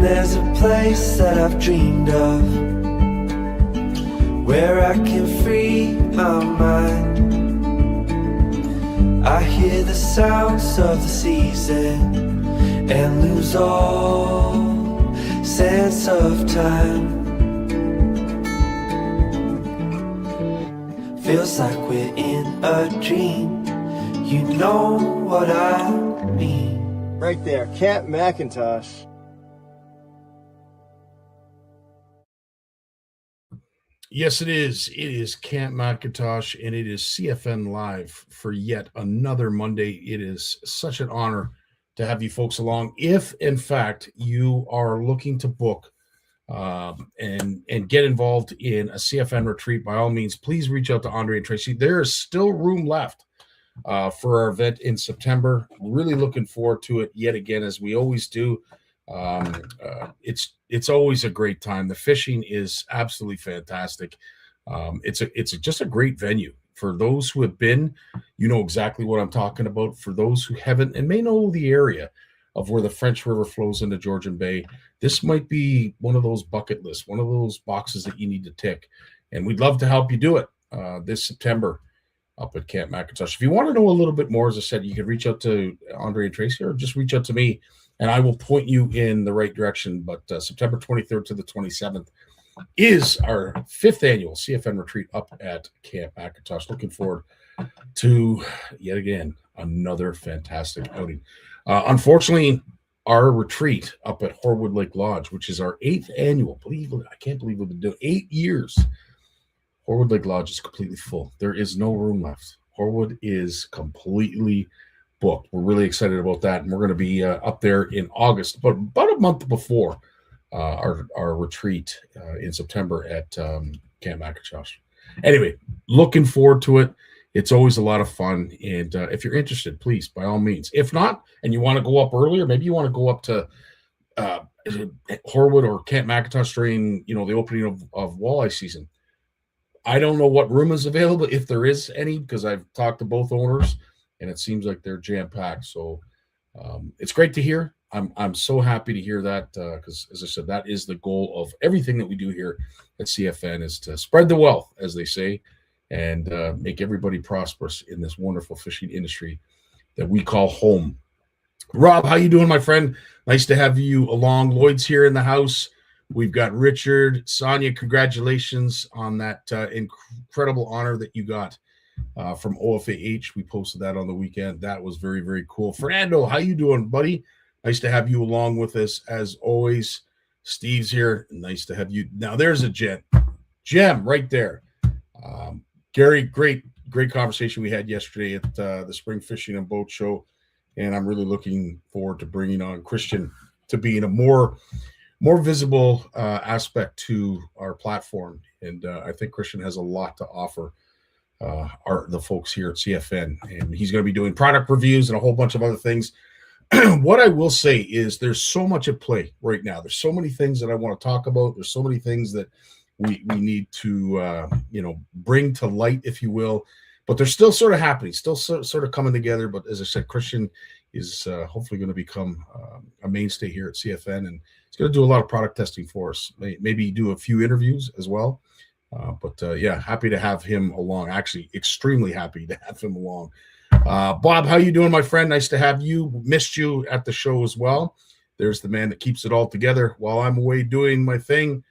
There's a place that I've dreamed of, where I can free my mind. I hear the sounds of the season and lose all sense of time. Feels like we're in a dream, you know what I mean. Right there, Camp McIntosh. Yes, it is. It is Camp McIntosh, and it is CFN Live for yet another Monday. It is such an honor to have you folks along. If, in fact, you are looking to book and get involved in a CFN retreat, by all means, please reach out to Andre and Tracy. There is still room left for our event in September. Really looking forward to it yet again, as we always do. It's always a great time. The fishing is absolutely fantastic. It's just a great venue. For those who have been, you know exactly what I'm talking about. For those who haven't and may know the area of where the French River flows into Georgian Bay, this might be one of those bucket lists, one of those boxes that you need to tick. And we'd love to help you do it this September up at Camp McIntosh. If you want to know a little bit more, as I said, you can reach out to Andre and Tracy, or just reach out to me, and I will point you in the right direction. But September 23rd to the 27th is our 5th annual CFN retreat up at Camp McIntosh. Looking forward to, yet again, another fantastic outing. Unfortunately, our retreat up at Horwood Lake Lodge, which is our 8th annual, I can't believe we've been doing 8 years. Horwood Lake Lodge is completely full. There is no room left. Horwood is completely booked. We're really excited about that, and we're going to be up there in August, but about a month before our retreat in September at Camp McIntosh. Anyway, looking forward to it. It's always a lot of fun, and if you're interested, please, by all means. If not, and you want to go up earlier, maybe you want to go up to Horwood or Camp McIntosh during the opening of walleye season. I don't know what room is available, if there is any, because I've talked to both owners, and it seems like they're jam-packed. So it's great to hear. I'm so happy to hear that, because, as I said, that is the goal of everything that we do here at CFN, is to spread the wealth, as they say, and make everybody prosperous in this wonderful fishing industry that we call home. Rob, how you doing, my friend? Nice to have you along. Lloyd's here in the house. We've got Richard. Sonia, congratulations on that incredible honor that you got from OFAH. We posted that on the weekend. That was very, very cool. Fernando, how you doing, buddy? Nice to have you along with us, as always. Steve's here. Nice to have you. Now, there's a gem right there. Gary, great conversation we had yesterday at the Spring Fishing and Boat Show, and I'm really looking forward to bringing on Christian to be in a more visible aspect to our platform. And I think Christian has a lot to offer the folks here at CFN, and he's going to be doing product reviews and a whole bunch of other things. What I will say is there's so much at play right now. There's so many things that I want to talk about. There's so many things that we need to bring to light, if you will, but they're still sort of happening, still sort of coming together. But as I said, Christian is hopefully going to become a mainstay here at CFN, and he's going to do a lot of product testing for us, maybe do a few interviews as well. Yeah, happy to have him along. Actually, extremely happy to have him along. Bob, how you doing, my friend? Nice to have you. Missed you at the show as well. There's the man that keeps it all together while I'm away doing my thing,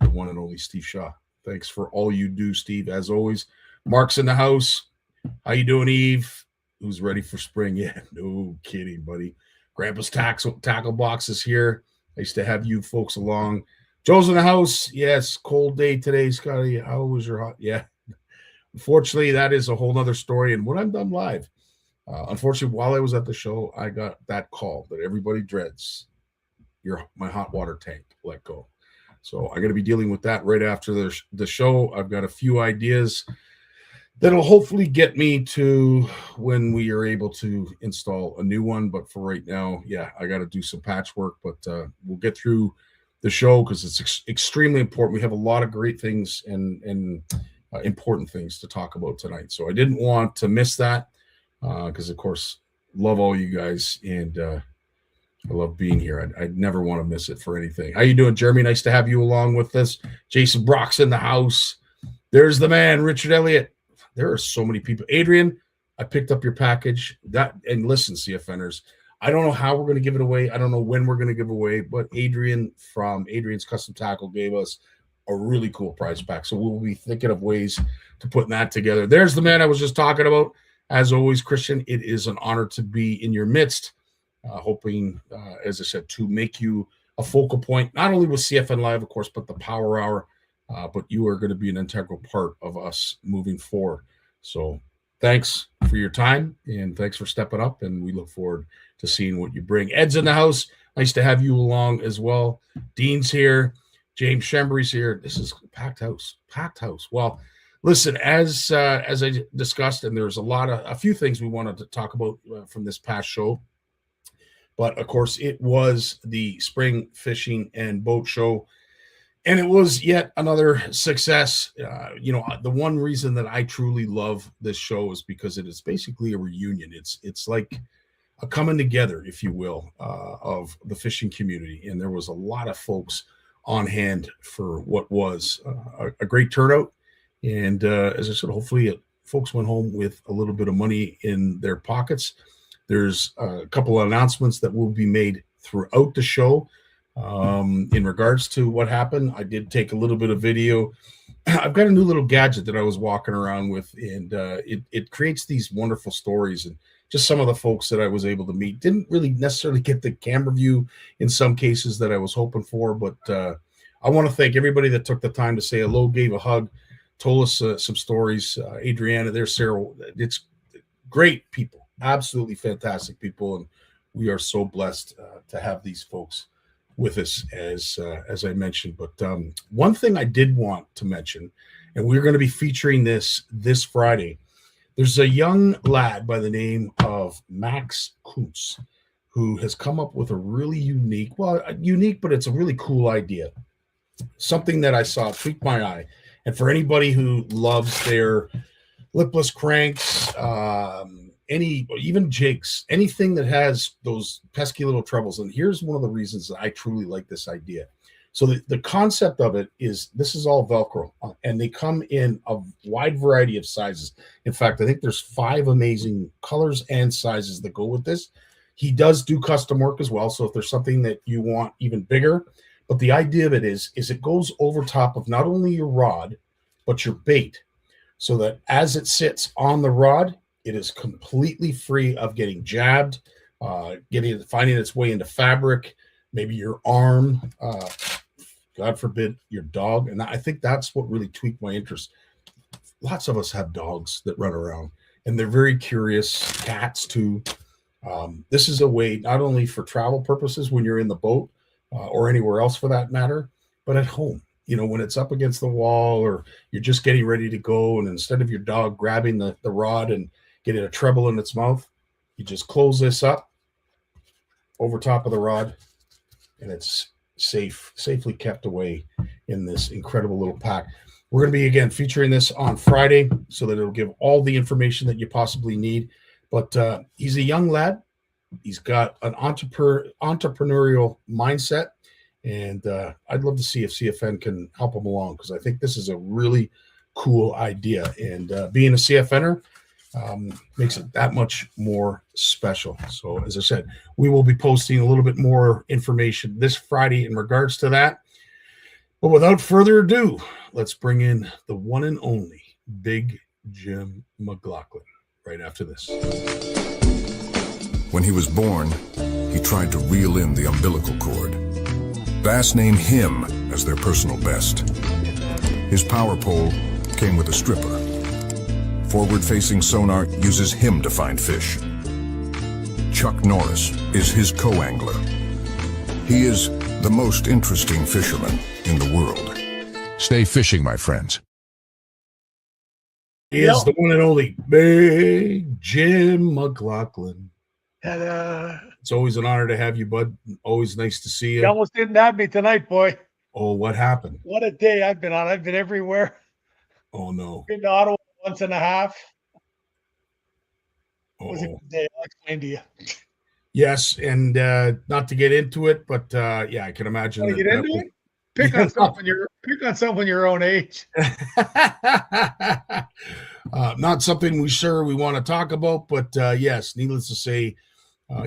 the one and only Steve Shaw. Thanks for all you do, Steve, as always. Mark's in the house. How you doing, Eve? Who's ready for spring? Yeah, no kidding, buddy. Grandpa's tackle box is here. Nice to have you folks along. Joe's in the house. Yes, cold day today, Scotty. How was your hot? Yeah. Unfortunately, that is a whole nother story. And when I'm done live, unfortunately, while I was at the show, I got that call that everybody dreads. My hot water tank let go. So I'm going to be dealing with that right after the show. I've got a few ideas that'll hopefully get me to when we are able to install a new one. But for right now, yeah, I got to do some patchwork. But we'll get through the show because it's extremely important. We have a lot of great things and important things to talk about tonight. So I didn't want to miss that because, of course, love all you guys. And I love being here. I'd never want to miss it for anything. How you doing, Jeremy? Nice to have you along with us. Jason Brock's in the house. There's the man, Richard Elliott. There are so many people. Adrian, I picked up your package. And listen, CFNers, I don't know how we're going to give it away. I don't know when we're going to give away, but Adrian from Adrian's Custom Tackle gave us a really cool prize pack. So we'll be thinking of ways to put that together. There's the man I was just talking about. As always, Christian, it is an honor to be in your midst, hoping, as I said, to make you a focal point, not only with CFN Live, of course, but the Power Hour. But you are going to be an integral part of us moving forward. So thanks for your time, and thanks for stepping up, and we look forward to seeing what you bring. Ed's in the house. Nice to have you along as well. Dean's here. James Shembry's here. This is packed house. Well, listen, as I discussed, and there's a few things we wanted to talk about from this past show. But, of course, it was the Spring Fishing and Boat Show, and it was yet another success. The one reason that I truly love this show is because it is basically a reunion. It's like a coming together, if you will, of the fishing community. And there was a lot of folks on hand for what was a great turnout. And as I said, hopefully folks went home with a little bit of money in their pockets. There's a couple of announcements that will be made throughout the show in regards to what happened. I did take a little bit of video. I've got a new little gadget that I was walking around with, and it creates these wonderful stories. And just some of the folks that I was able to meet didn't really necessarily get the camera view in some cases that I was hoping for. But I want to thank everybody that took the time to say hello, gave a hug, told us some stories. Adriana, there's Sarah. It's great people, absolutely fantastic people. And we are so blessed to have these folks with us, as I mentioned. But one thing I did want to mention, and we're going to be featuring this Friday. There's a young lad by the name of Max Kuntz who has come up with a really unique, but it's a really cool idea. Something that I saw tweak my eye. And for anybody who loves their lipless cranks, even jigs, anything that has those pesky little trebles. And here's one of the reasons that I truly like this idea. So the concept of it is this is all Velcro, and they come in a wide variety of sizes. In fact, I think there's 5 amazing colors and sizes that go with this. He does do custom work as well. So if there's something that you want even bigger, but the idea of it is it goes over top of not only your rod, but your bait, so that as it sits on the rod, it is completely free of getting jabbed, finding its way into fabric, maybe your arm, God forbid, your dog. And I think that's what really tweaked my interest. Lots of us have dogs that run around, and they're very curious, cats too. This is a way not only for travel purposes when you're in the boat or anywhere else for that matter, but at home. When it's up against the wall or you're just getting ready to go, and instead of your dog grabbing the rod and getting a treble in its mouth, you just close this up over top of the rod, and it's safely kept away in this incredible little pack. We're going to be, again, featuring this on Friday so that it'll give all the information that you possibly need. But he's a young lad. He's got an entrepreneurial mindset, and I'd love to see if CFN can help him along, because I think this is a really cool idea. And being a CFNer makes it that much more special. So, as I said, we will be posting a little bit more information this Friday in regards to that. But without further ado, let's bring in the one and only Big Jim McLaughlin right after this. When he was born, he tried to reel in the umbilical cord. Bass named him as their personal best. His power pole came with a stripper. Forward-facing sonar uses him to find fish. Chuck Norris is his co-angler. He is the most interesting fisherman in the world. Stay fishing, my friends. He is the one and only Big Jim McLaughlin. It's always an honor to have you, bud. Always nice to see you. You almost didn't have me tonight, boy. Oh, what happened? What a day I've been on. I've been everywhere. Oh, no. Been to Ottawa once and a half. It was a Oh, good day. I'll explain to you. Yes, and not to get into it, but yeah, I can imagine Want to that get that into was. it? Pick on someone your own age. Not something we want to talk about, but yes, needless to say,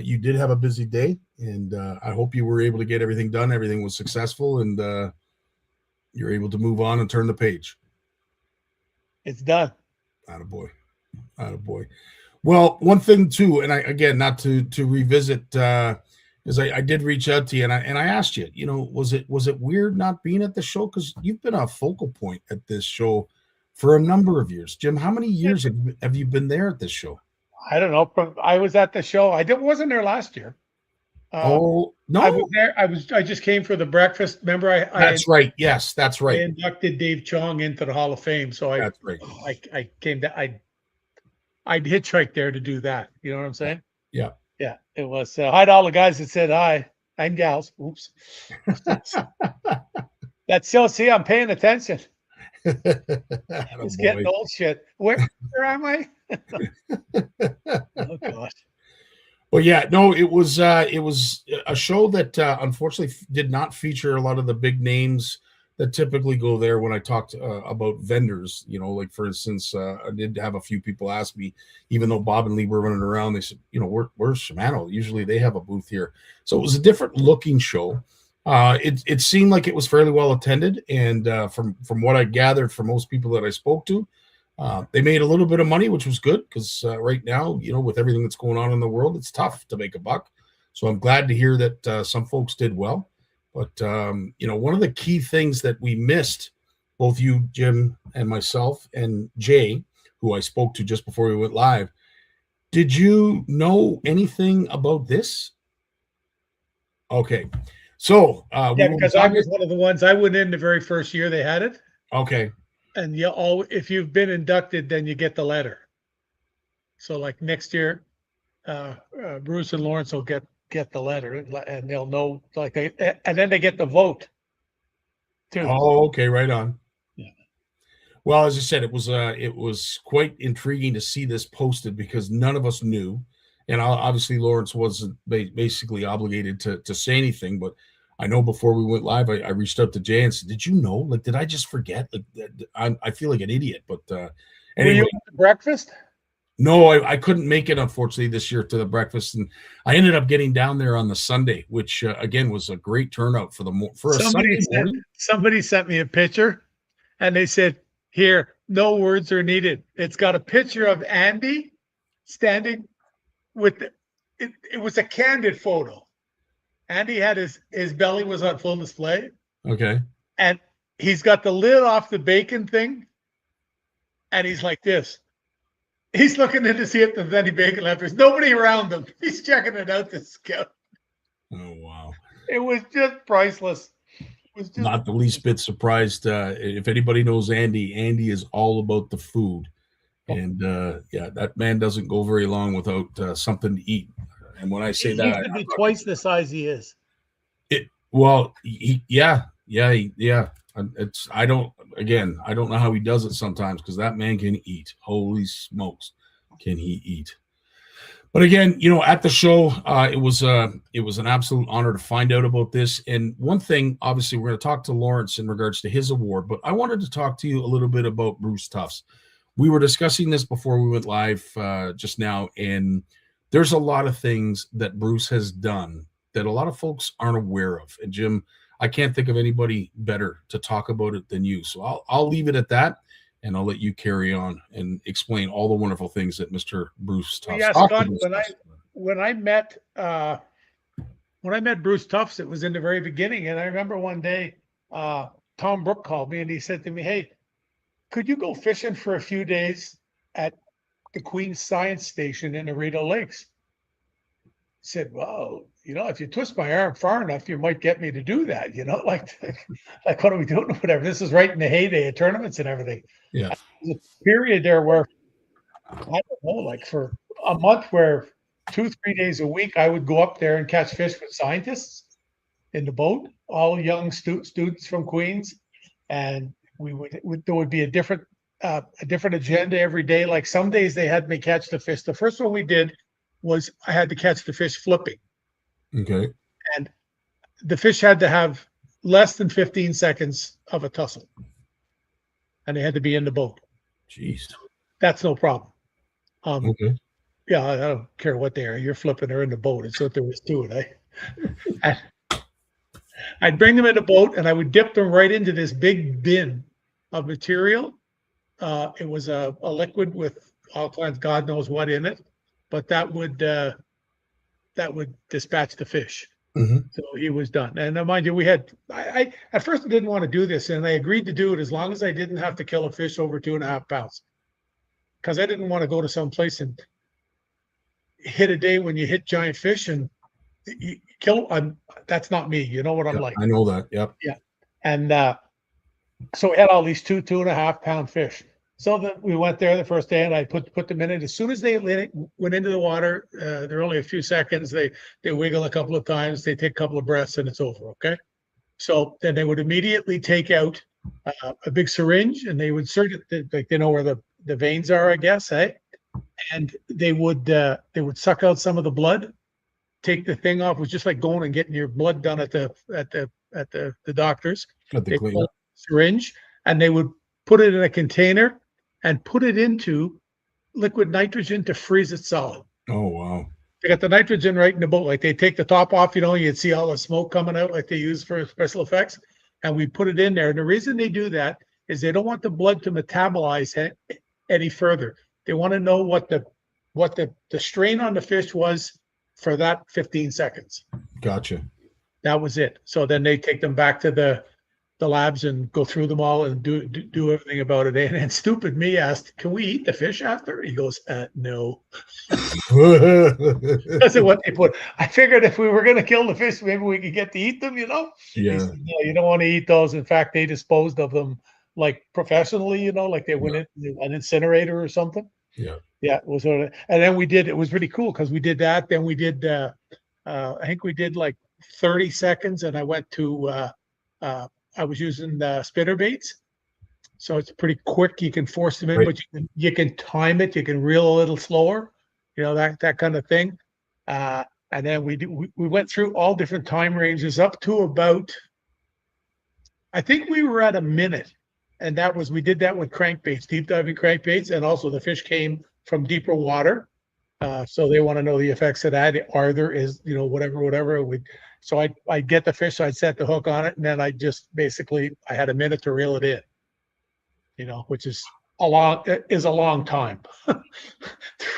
you did have a busy day, and I hope you were able to get everything done. Everything was successful, and you're able to move on and turn the page. It's done. Attaboy. Attaboy. Well, one thing too, and I again not to revisit, is I did reach out to you and I asked you, was it weird not being at the show? Because you've been a focal point at this show for a number of years. Jim, how many years have you been there at this show? I don't know. I was at the show. Wasn't there last year. Oh no, I was there. I just came for the breakfast. Remember, that's right. Yes, that's I right. inducted Dave Chong into the Hall of Fame. So That's right. I came to I'd hitchhike there to do that. You know what I'm saying? Yeah. Yeah. It was hi to all the guys that said hi and gals. Oops. That's still see. I'm paying attention. It's getting old shit. Where am I? Oh gosh. Well, yeah, no, it was a show that unfortunately did not feature a lot of the big names that typically go there when I talked about vendors. Like for instance, I did have a few people ask me, even though Bob and Lee were running around, they said, where's Shimano? Usually they have a booth here. So it was a different looking show. It seemed like it was fairly well attended, and from what I gathered from most people that I spoke to, they made a little bit of money, which was good because right now, with everything that's going on in the world, it's tough to make a buck. So I'm glad to hear that some folks did well. But one of the key things that we missed, both you, Jim, and myself, and Jay, who I spoke to just before we went live, did you know anything about this? Okay. So because I was one of the ones I went in the very first year they had it. Okay. And if you've been inducted, then you get the letter. So like next year, Bruce and Lawrence will get the letter, and they'll know and then they get the vote too. Oh, okay, right on. Yeah. Well, as I said, it was quite intriguing to see this posted because none of us knew. And obviously, Lawrence wasn't basically obligated to say anything. But I know before we went live, I reached out to Jay and said, "Did you know? Like, did I just forget? Like, I feel like an idiot." But anyway, were you at the breakfast? No, I couldn't make it, unfortunately, this year to the breakfast, and I ended up getting down there on the Sunday, which again was a great turnout for a Sunday morning. Somebody sent me a picture, and they said, "Here, no words are needed." It's got a picture of Andy standing with it was a candid photo. Andy had his belly was on full display. Okay. And he's got the lid off the bacon thing. And he's like this. He's looking in to see if there's any bacon left. There's nobody around him. He's checking it out to scout. Oh, wow. It was just priceless. It was just not the least bit surprised. If anybody knows Andy is all about the food. And yeah, that man doesn't go very long without something to eat. And when I say he that, used to be twice the size he is. Yeah. It's I don't know how he does it sometimes because that man can eat. Holy smokes, can he eat? But again, at the show, it was an absolute honor to find out about this. And one thing, obviously, we're going to talk to Lawrence in regards to his award, but I wanted to talk to you a little bit about Bruce Tufts. We were discussing this before we went live just now, and there's a lot of things that Bruce has done that a lot of folks aren't aware of. And Jim, I can't think of anybody better to talk about it than you. So I'll leave it at that, and I'll let you carry on and explain all the wonderful things that Mr. Bruce Tufts. Yeah, Scott, when I met Bruce Tufts, it was in the very beginning, and I remember one day Tom Brook called me and he said to me, "Hey, could you go fishing for a few days at the Queen's Science Station in Arito Lakes?" I said, "Well, if you twist my arm far enough, you might get me to do that. Like what are we doing? Whatever. This is right in the heyday of tournaments and everything." Yeah. There's a period there where, I don't know, like for a month where 2-3 days a week, I would go up there and catch fish with scientists in the boat, all young students from Queens. And there would be a different agenda every day. Like some days they had me catch the fish. The first one we did was I had to catch the fish flipping. Okay. And the fish had to have less than 15 seconds of a tussle. And they had to be in the boat. Jeez. That's no problem. Okay. Yeah, I don't care what they are. You're flipping her in the boat. It's what there was to it. I'd bring them in the boat and I would dip them right into this big bin of material. It was a liquid with all kinds, God knows what in it, but that would dispatch the fish. Mhm. So he was done. And mind you, I at first didn't want to do this, and I agreed to do it as long as I didn't have to kill a fish over 2.5 pounds, because I didn't want to go to some place and hit a day when you hit giant fish and you kill. That's not me. You know what I'm Yeah, like. I know that. Yep. Yeah. And so we had all these 2.5 pound fish. So that we went there the first day and I put them in it. As soon as they went into the water, they're only a few seconds. They wiggle a couple of times, they take a couple of breaths and it's over. Okay. So then they would immediately take out a big syringe and they would insert it, like they know where the veins are, I guess, eh? And they would suck out some of the blood, take the thing off. It was just like going and getting your blood done at the doctor's. Got the They clean. pull a syringe and they would put it in a container and put it into liquid nitrogen to freeze it solid. Oh, wow. They got the nitrogen right in the boat. Like they take the top off, you'd see all the smoke coming out like they use for special effects. And we put it in there. And the reason they do that is they don't want the blood to metabolize any further. They want to know what the strain on the fish was for that 15 seconds. Gotcha. That was it. So then they take them back to the labs and go through them all and do everything about it. And stupid me asked, "Can we eat the fish after?" He goes, "No." That's what they put. I figured if we were going to kill the fish, maybe we could get to eat them. Yeah. Said, no, you don't want to eat those. In fact, they disposed of them like professionally. Like they went in an incinerator or something. Yeah. Yeah, it was. And then we did. It was pretty cool because we did that. Then we did. I think we did like 30 seconds, and I went to. I was using spinner baits, so it's pretty quick. You can force them in, Right. but you can time it. You can reel a little slower, that kind of thing. And then we went through all different time ranges up to about. I think we were at a minute, and we did that with crankbaits, deep diving crankbaits, and also the fish came from deeper water, so they want to know the effects of that. Is whatever. So I'd get the fish, so I'd set the hook on it, and then I had a minute to reel it in, which is a long time.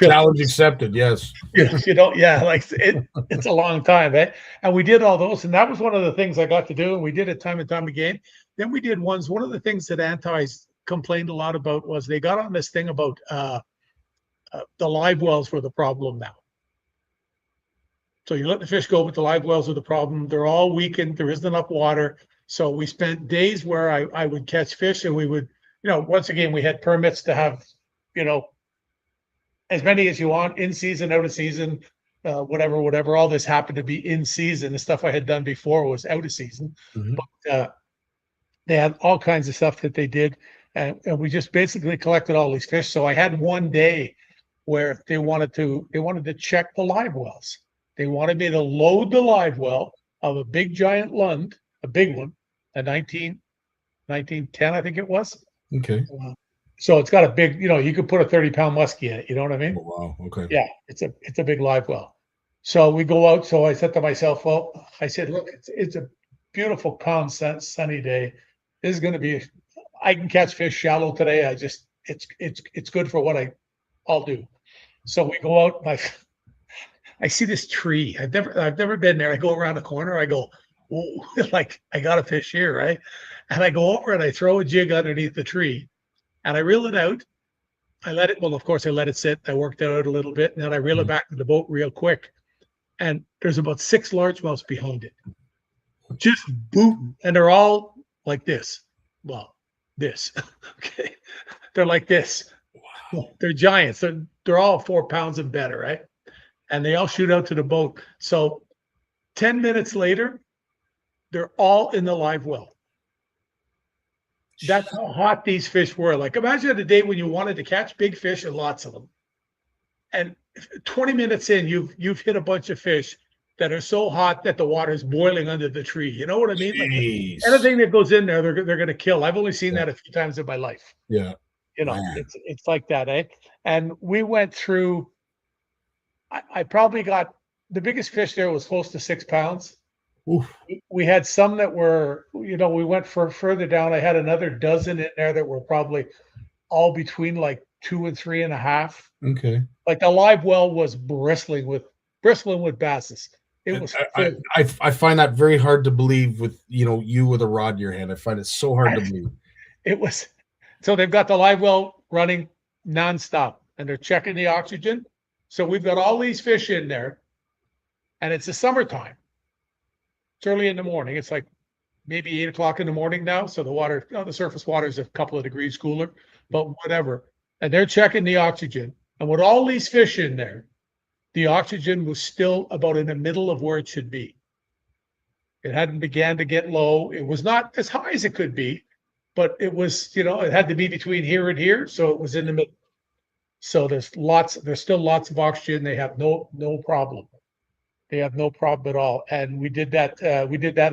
Challenge accepted. Yes. It's a long time, eh? And we did all those, and that was one of the things I got to do, and we did it time and time again. Then we did one of the things that Antis complained a lot about was they got on this thing about the live wells were the problem now. So you let the fish go, but the live wells are the problem. They're all weakened. There isn't enough water. So we spent days where I would catch fish and we would, once again, we had permits to have, as many as you want, in season, out of season, whatever. All this happened to be in season. The stuff I had done before was out of season. Mhm. But they had all kinds of stuff that they did. And we just basically collected all these fish. So I had one day where they wanted to check the live wells. They wanted me to load the live well of a big giant Lund, a big one, a 1910, I think it was. Okay. So it's got a big, you could put a 30-pound muskie in it. You know what I mean? Oh, wow. Okay. Yeah, it's a big live well. So we go out. So I said to myself, well, I said, look, it's a beautiful, calm, sunny day. This is going to be. I can catch fish shallow today. It's good for what I'll do. So we go out. And I see this tree. I've never been there. I go around the corner. I go, whoa, like I got a fish here, right? And I go over and I throw a jig underneath the tree, and I reel it out. I let it. Well, of course, I let it sit. I worked it out a little bit, and then I reel it back to the boat real quick. And there's about 6 largemouths behind it, just booting, and they're all like this. Well, this, okay? They're like this. Wow. They're giants. They're all 4 pounds and better, right? And they all shoot out to the boat. So 10 minutes later, they're all in the live well. That's how hot these fish were. Like, imagine a day when you wanted to catch big fish and lots of them. and 20 minutes in, you've hit a bunch of fish that are so hot that the water's boiling under the tree. You know what I mean? Like Jeez. anything that goes in there, they're going to kill. I've only seen Yeah. that a few times in my life. Yeah. You know, Man. it's like that, eh? And we went through. I probably got the biggest fish there was close to 6 pounds. Oof. We had some that were, we went further down. I had another dozen in there that were probably all between like 2 and 3.5. Okay. Like the live well was bristling with basses. It was. I find that very hard to believe with you with a rod in your hand. I find it so hard to believe. It was. So they've got the live well running nonstop, and they're checking the oxygen. So we've got all these fish in there, and it's the summertime. It's early in the morning. It's like maybe 8 o'clock in the morning now. So the water, the surface water is a couple of degrees cooler, but whatever. And they're checking the oxygen. And with all these fish in there, the oxygen was still about in the middle of where it should be. It hadn't began to get low. It was not as high as it could be, but it was, it had to be between here and here. So it was in the middle. So there's still lots of oxygen. They have no problem. They have no problem at all. And we did that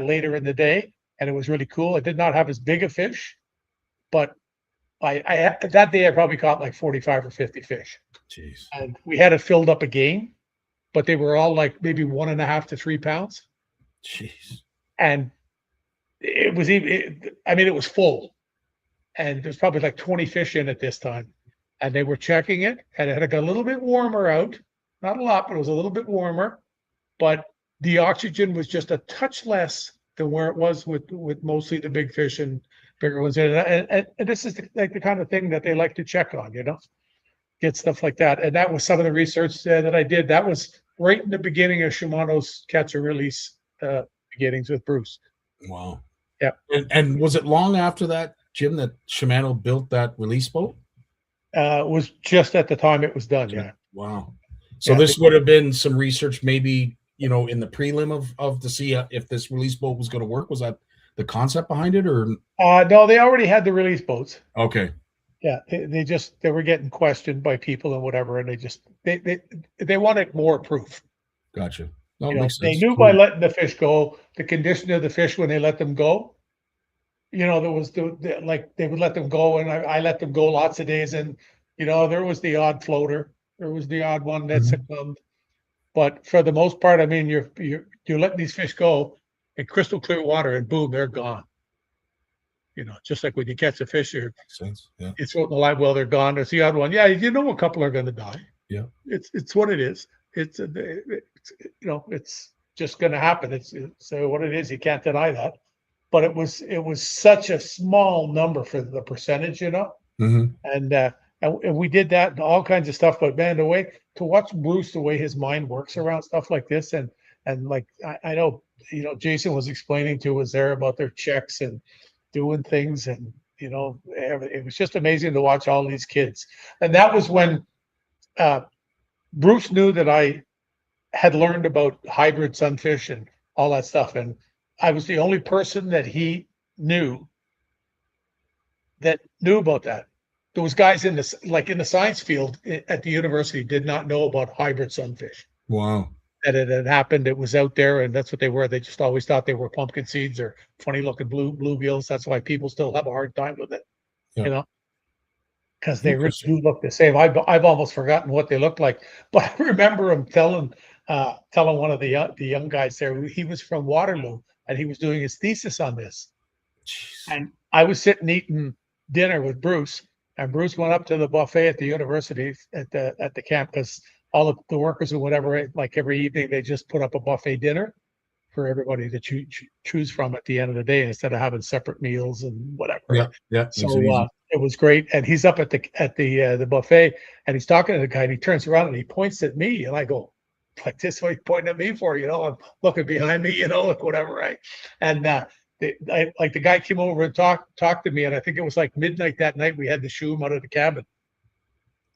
later in the day, and it was really cool. I did not have as big a fish, but I that day I probably caught like 45 or 50 fish. Jeez. And we had it filled up again, but they were all like maybe 1.5 to 3 pounds. Jeez. And it was it was full, and there's probably like 20 fish in it this time. And they were checking it, and it had got a little bit warmer out. Not a lot, but it was a little bit warmer. But the oxygen was just a touch less than where it was with mostly the big fish and bigger ones in it. And this is the kind of thing that they like to check on, get stuff like that. And that was some of the research that I did. That was right in the beginning of Shimano's catch and release beginnings with Bruce. Wow. Yeah. And was it long after that, Jim, that Shimano built that release boat? It was just at the time it was done. Yeah. Wow. So this would have been some research, maybe, in the prelim of to see if this release boat was going to work. Was that the concept behind it, or? No, they already had the release boats. Okay. Yeah, they were getting questioned by people and whatever, and they wanted more proof. Gotcha. They knew by letting the fish go, the condition of the fish when they let them go. There was they would let them go, and I let them go lots of days, and there was the odd floater, there was the odd one that succumbed, but for the most part, I mean, you're letting these fish go in crystal clear water, and boom, they're gone. Just like when you catch a fish, you throw it in the live well, they're gone. There's the odd one. Yeah, a couple are going to die. Yeah, it's what it is. It's just going to happen. It's what it is. You can't deny that. But it was such a small number for the percentage, Mm-hmm. And we did that and all kinds of stuff. But man, to watch Bruce, the way his mind works around stuff like this, and like I know, Jason was explaining to us there about their checks and doing things, and it was just amazing to watch all these kids. And that was when Bruce knew that I had learned about hybrid sunfish and all that stuff, and I was the only person that he knew about that. There was guys in the science field at the university did not know about hybrid sunfish. Wow. That it had happened. It was out there, and that's what they were. They just always thought they were pumpkin seeds or funny looking bluegills. That's why people still have a hard time with it, because they really do look the same. I've almost forgotten what they look like, but I remember him telling one of the young guys there. He was from Waterloo, and he was doing his thesis on this. Jeez. And I was sitting eating dinner with Bruce, and Bruce went up to the buffet at the university at the camp, because all of the workers or whatever, like every evening, they just put up a buffet dinner for everybody to choose from at the end of the day, instead of having separate meals and whatever. Yeah. So it was great. And he's up at the buffet, and he's talking to the guy, and he turns around and he points at me, and I go, like this, what are you pointing at me for? I'm looking behind me, like whatever, right? And the guy came over and talked to me, and I think it was like midnight that night. We had to shoo him out of the cabin,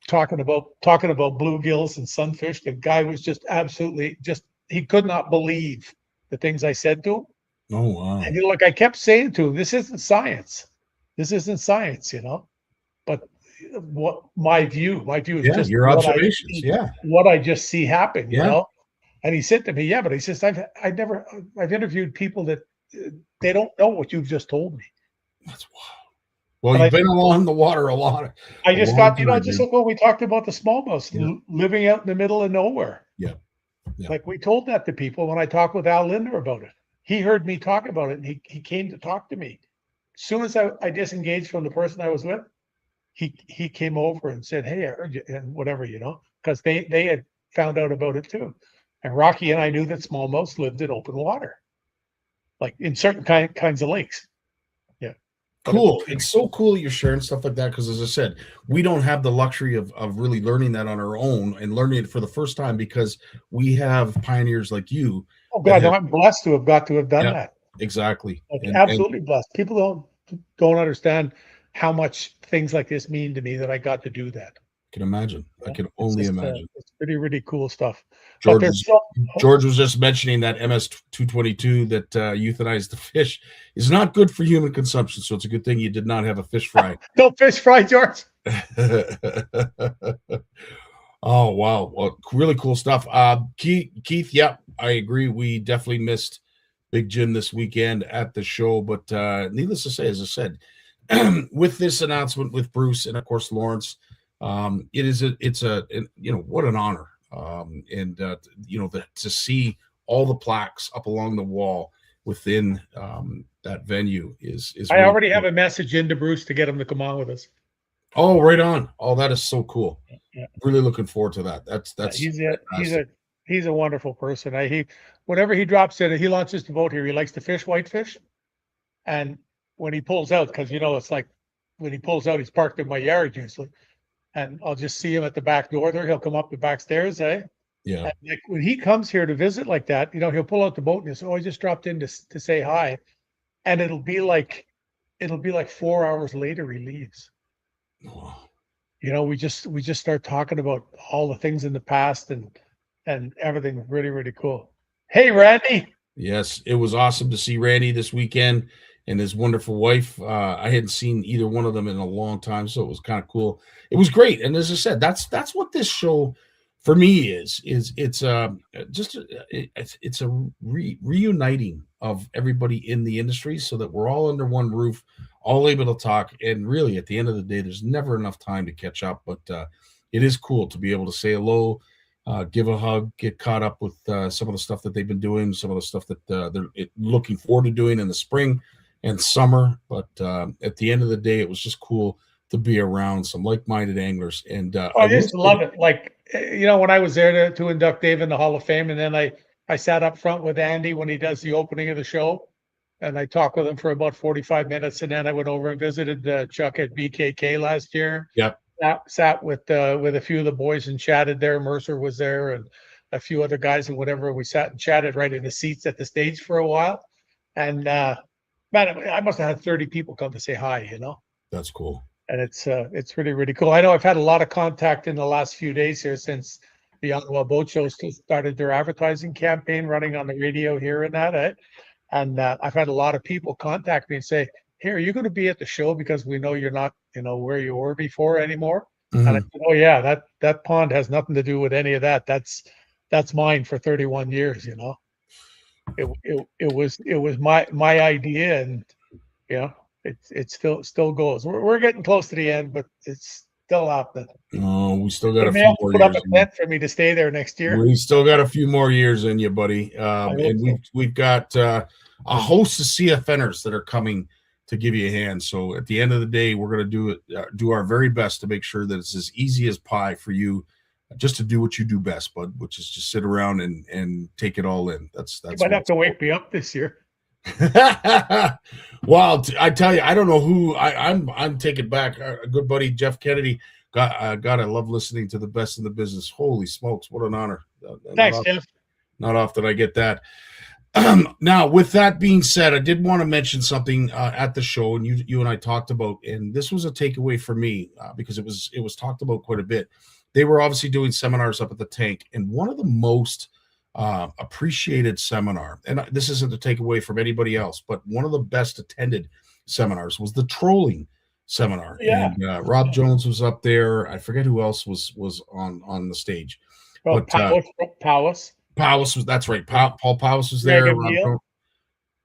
talking about bluegills and sunfish. The guy was just absolutely he could not believe the things I said to him. Oh wow! And I kept saying to him, "This isn't science. This isn't science," But what my view is Yeah, just your observations. Yeah. what I just see happen, you Yeah. know? And he said to me, yeah, but he says, I've interviewed people that they don't know what you've just told me. That's wild. Well, But you've been along the water a I just long got, you know, time, just dude. like when we talked about the smallmouth Yeah. living out in the middle of nowhere. Yeah. Yeah. Like we told that to people when I talked with Al Linder about it. He heard me talk about it and he came to talk to me. As soon as I disengaged from the person I was with, he came over and said, hey, I heard you, and whatever, you know, because they had found out about it too. And Rocky and I knew that smallmouths lived in open water, like in certain kinds of lakes. Yeah. But Cool. It's so cool you're sharing stuff like that because, as I said, we don't have the luxury of really learning that on our own and learning it for the first time because we have pioneers like you. Oh God, no, I'm blessed to have done Yeah, that. exactly. Like, And absolutely blessed. People don't understand how much things like this mean to me that I got to do that. I can imagine. I can It's only just, imagine. it's really cool stuff. But George there's was, George was just mentioning that MS-222 that euthanized the fish is not good for human consumption. So it's a good thing you did not have a fish fry. no fish fry, George. Oh, wow. Well, really cool stuff. Keith, yeah, I agree. We definitely missed Big Jim this weekend at the show. But needless to say, as I said, with this announcement with Bruce and, of course, Lawrence, it's what an honor. To see all the plaques up along the wall within that venue is I really already cool. have a message into Bruce to get him to come on with us. Oh, right on. Oh, that is so cool. Yeah. Really looking forward to that. That's he's a wonderful person. Whenever he drops in, he launches the boat here. He likes to fish whitefish, and when he pulls out, because it's like when he pulls out, he's parked in my yard usually, and I'll just see him at the back door there. He'll come up the back stairs, eh? Yeah. And like when he comes here to visit like that, he'll pull out the boat and he'll say, "Oh, I just dropped in to say hi," and it'll be like 4 hours later he leaves. Wow. We just start talking about all the things in the past and everything. Really, really cool. Hey, Randy. Yes, it was awesome to see Randy this weekend and his wonderful wife. I hadn't seen either one of them in a long time, so it was kind of cool. It was great, and as I said, that's what this show for me is. It's a reuniting of everybody in the industry so that we're all under one roof, all able to talk. And really, at the end of the day, there's never enough time to catch up. But it is cool to be able to say hello, give a hug, get caught up with some of the stuff that they've been doing, some of the stuff that they're looking forward to doing in the spring and summer. But at the end of the day, it was just cool to be around some like-minded anglers. And I just love it. Like, when I was there to induct Dave in the Hall of Fame, and then I sat up front with Andy when he does the opening of the show, and I talked with him for about 45 minutes, and then I went over and visited Chuck at BKK last year. Yep. Sat with a few of the boys and chatted there. Mercer was there and a few other guys and whatever. We sat and chatted right in the seats at the stage for a while. And man, I must have had 30 people come to say hi, That's cool. And it's really, really cool. I know I've had a lot of contact in the last few days here since the Ottawa Boat Show started their advertising campaign running on the radio here and that. And I've had a lot of people contact me and say, "Hey, are you going to be at the show? Because we know you're not, where you were before anymore." Mm-hmm. And I said, "Oh yeah, that pond has nothing to do with any of that. That's mine for 31 years. It was my idea, and it still goes. We're getting close to the end, but it's still happening. Oh, we still got They a may few have to more put up years. a tent for me to stay there next year. We still got a few more years in you, buddy. And we've got a host of CFNers that are coming to give you a hand. So at the end of the day, we're going to do our very best to make sure that it's as easy as pie for you just to do what you do best, bud, which is just sit around and take it all in. That's You might have to wake me up this year. Well, I tell you, I don't know who I'm taking back. A good buddy, Jeff Kennedy. God, I love listening to the best in the business. Holy smokes, what an honor! Thanks, Jeff. Not often I get that. Now, with that being said, I did want to mention something at the show, and you and I talked about, and this was a takeaway for me because it was talked about quite a bit. They were obviously doing seminars up at the tank, and one of the most appreciated seminar, and this isn't a takeaway from anybody else, but one of the best attended seminars was the trolling seminar, Yeah. and Rob Jones was up there. I forget who else was on the stage, Well, but Powis, Powis was, that's right. Paul Powis was Greg there, and Neil.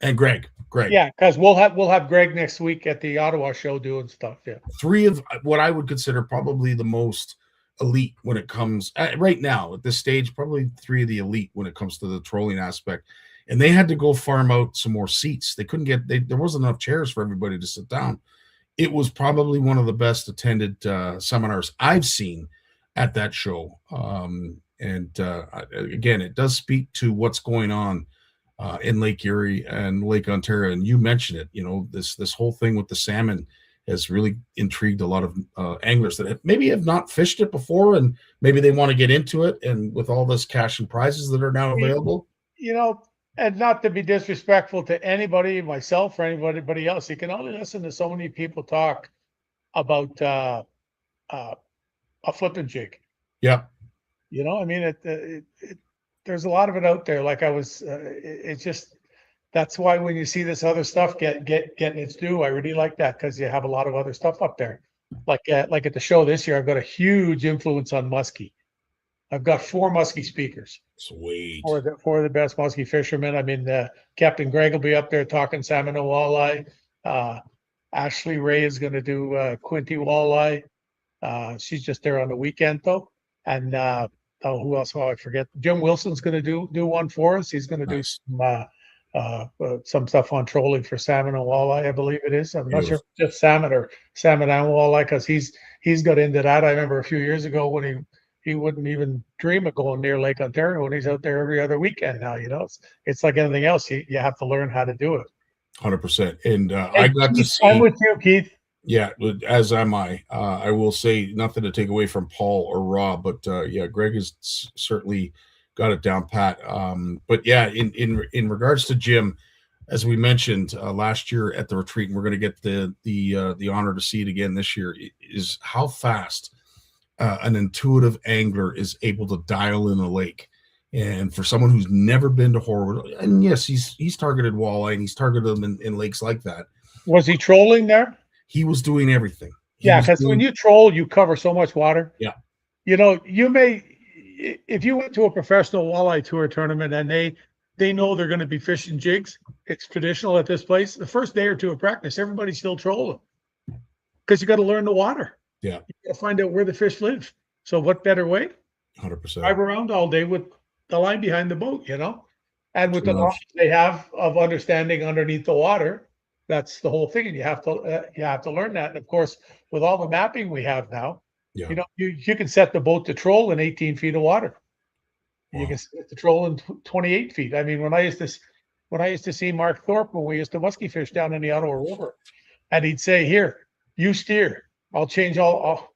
And Greg. Yeah, because we'll have Greg next week at the Ottawa show doing stuff. Yeah. Three of what I would consider probably the most elite when it comes right now at this stage, probably three of the elite when it comes to the trolling aspect. And they had to go farm out some more seats. They couldn't get, there wasn't enough chairs for everybody to sit down. It was probably one of the best attended seminars I've seen at that show. And again, it does speak to what's going on in Lake Erie and Lake Ontario. And you mentioned it, this whole thing with the salmon has really intrigued a lot of anglers that maybe have not fished it before, and maybe they want to get into it. And with all this cash and prizes that are now available, and not to be disrespectful to anybody, myself or anybody else, you can only listen to so many people talk about a flipping jig. Yeah. I mean, there's a lot of it out there. Like it's just, that's why when you see this other stuff getting its due, I really like that, because you have a lot of other stuff up there. Like at the show this year, I've got a huge influence on muskie. I've got 4 muskie speakers. Sweet. For the best muskie fishermen. I mean, Captain Greg will be up there talking salmon and walleye. Ashley Ray is going to do Quinty walleye. She's just there on the weekend though. And who else? Oh, I forget. Jim Wilson's going to do one for us. He's going to do some stuff on trolling for salmon and walleye, I believe it is. I'm not sure if it's just salmon or salmon and walleye, because he's got into that. I remember a few years ago when he wouldn't even dream of going near Lake Ontario, and he's out there every other weekend now. It's like anything else. You have to learn how to do it. 100%. And I got to see. I'm with you, Keith. Yeah, as am I. I will say nothing to take away from Paul or Rob, but yeah, Greg has certainly got it down pat. But yeah, in regards to Jim, as we mentioned last year at the retreat, and we're going to get the honor to see it again this year, is how fast an intuitive angler is able to dial in a lake. And for someone who's never been to Horwood, and yes, he's targeted walleye and he's targeted them in lakes like that. Was he trolling there? He was doing everything. Because when you troll, you cover so much water. Yeah. You may, if you went to a professional walleye tour tournament and they know they're going to be fishing jigs, it's traditional at this place. The first day or two of practice, everybody's still trolling, because you got to learn the water. Yeah. You got to find out where the fish live. So what better way? 100%. Drive around all day with the line behind the boat, and with the knowledge they have of understanding underneath the water. That's the whole thing, and you have to learn that. And of course, with all the mapping we have now, you can set the boat to troll in 18 feet of water. Wow. You can set the troll in 28 feet. I mean, when I used to see Mark Thorpe when we used to muskie fish down in the Ottawa River, and he'd say, "Here, you steer. I'll change I'll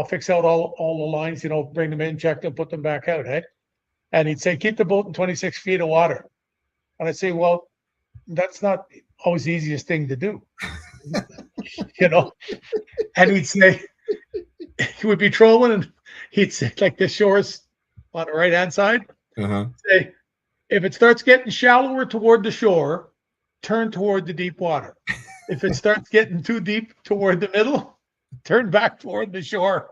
fix out all the lines. Bring them in, check them, put them back out." Hey, and he'd say, "Keep the boat in 26 feet of water." And I'd say, "Well, that's not always the easiest thing to do." And he'd say, he would be trolling, and he'd say, like, the shore's on the right hand side. Say, if it starts getting shallower toward the shore, turn toward the deep water. If it starts getting too deep toward the middle, turn back toward the shore.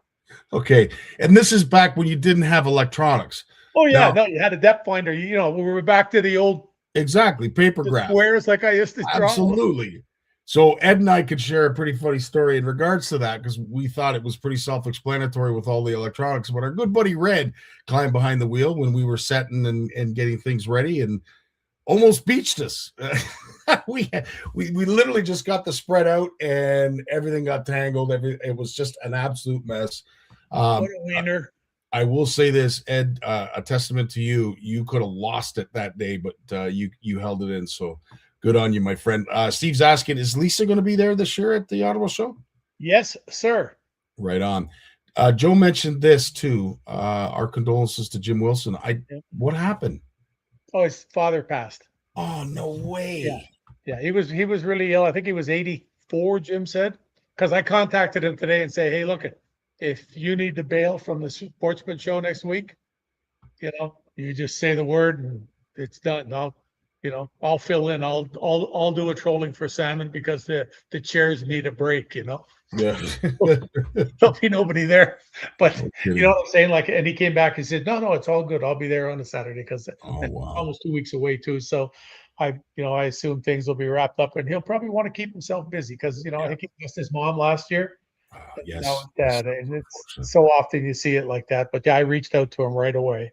Okay. And this is back when you didn't have electronics. Oh yeah. No, you had a depth finder. We were back to the old. Exactly. Paper graph. Squares like I used to draw. Absolutely. So Ed and I could share a pretty funny story in regards to that, because we thought it was pretty self-explanatory with all the electronics. But our good buddy Red climbed behind the wheel when we were setting and getting things ready and almost beached us. We literally just got the spread out and everything got tangled. It was just an absolute mess. What a wiener. I will say this, Ed, a testament to you. You could have lost it that day, but you held it in. So good on you, my friend. Steve's asking, is Lisa going to be there this year at the Ottawa show? Yes, sir. Right on. Joe mentioned this too. Our condolences to Jim Wilson. What happened? Oh, his father passed. Oh, no way. Yeah. He was really ill. I think he was 84, Jim said. Because I contacted him today and say, hey, look, if you need to bail from the Sportsman show next week, you just say the word and it's done. I'll fill in. I'll do a trolling for salmon because the chairs need a break. Yeah. There'll be nobody there. But Kidding. you know what I'm saying? Like, and he came back and said, no, it's all good. I'll be there on a Saturday because Oh, it's wow. almost 2 weeks away too. So I assume things will be wrapped up, and he'll probably want to keep himself busy because I think he lost his mom last year. Yes. Now his dad, and it's so often you see it like that. But yeah, I reached out to him right away.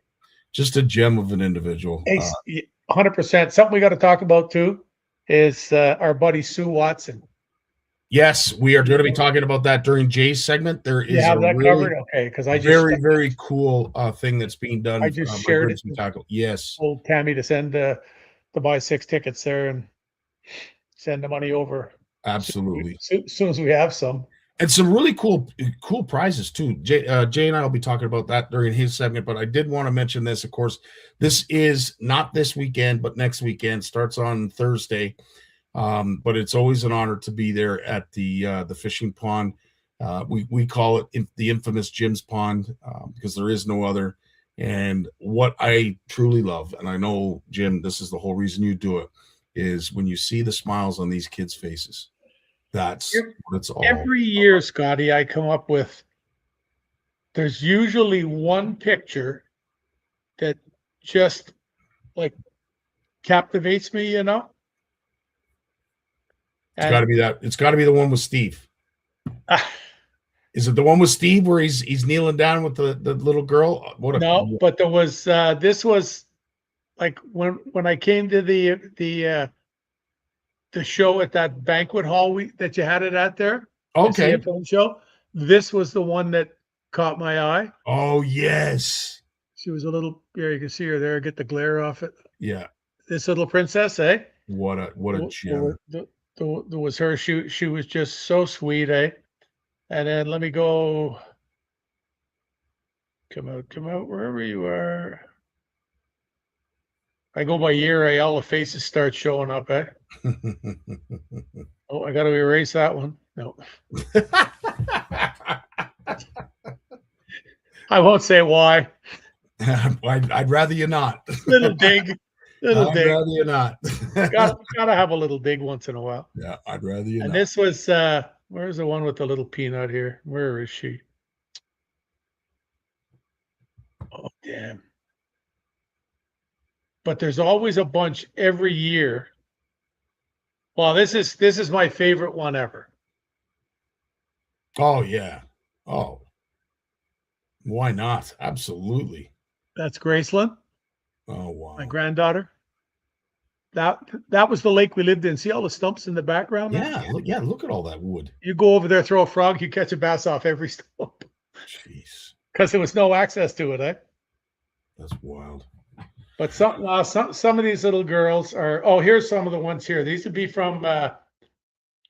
Just a gem of an individual. 100%. Something we got to talk about too is our buddy Sue Watson. Yes, we are going to be talking about that during Jay's segment. There is have a that really covered? Okay, because I just very cool thing that's being done. I just by shared Grips it. and Tackle. Yes, Told Tammy to send to buy 6 tickets there and send the money over. absolutely. As soon as we have some. And some really cool prizes too. Jay and I will be talking about that during his segment, but I did want to mention this. Of course, this is not this weekend, but next weekend. Starts on Thursday. But it's always an honor to be there at the fishing pond. We call it the infamous Jim's Pond because there is no other. And what I truly love, and I know, Jim, this is the whole reason you do it, is when you see the smiles on these kids' faces. That's what it's all Every year, Scotty, I come up with, there's usually one picture that just like captivates me, It's got to be that. It's got to be the one with Steve. Is it the one with Steve where he's kneeling down with the little girl? No, but there was this was like when I came to the show at that banquet hall that you had it at there. Okay. The CFN show. This was the one that caught my eye. Oh yes. She was a little. Here you can see her there. Get the glare off it. Yeah. This little princess, eh? What a gem. There was her. She was just so sweet, eh? And then let me go. Come out, wherever you are. I go by year, all the faces start showing up, eh? Oh, I got to erase that one. No. I won't say why. I'd rather you not. Little dig. I'd rather you not. Gotta have a little dig once in a while. Yeah, I'd rather you not. And this was where's the one with the little peanut here? Where is she? Oh damn. But there's always a bunch every year. Well, this is my favorite one ever. Oh yeah. Oh. Why not? Absolutely. That's Graceland. Oh wow. My granddaughter. That was the lake we lived in. See all the stumps in the background? Yeah, look at all that wood. You go over there, throw a frog, you catch a bass off every stump. Jeez. Because there was no access to it, eh? That's wild. But some of these little girls are. Oh, here's some of the ones here. These would be from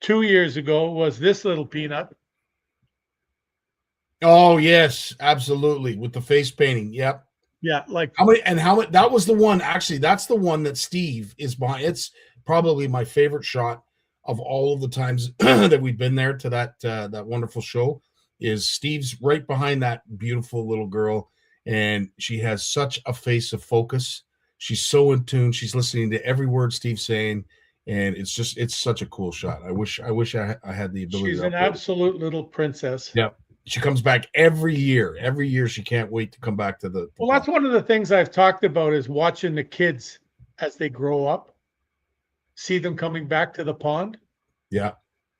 2 years ago. Was this little peanut? Oh yes, absolutely. With the face painting. Yep. Yeah, like how many? That was the one. Actually, that's the one that Steve is behind. It's probably my favorite shot of all of the times that we've been there to that wonderful show. Is Steve's right behind that beautiful little girl. And she has such a face of focus. She's so in tune. She's listening to every word Steve's saying, and it's such a cool shot. I wish I had the ability. She's an absolute little princess. Yeah, she comes back every year. Every year, she can't wait to come back to the. Well, that's one of the things I've talked about is watching the kids as they grow up. See them coming back to the pond. Yeah.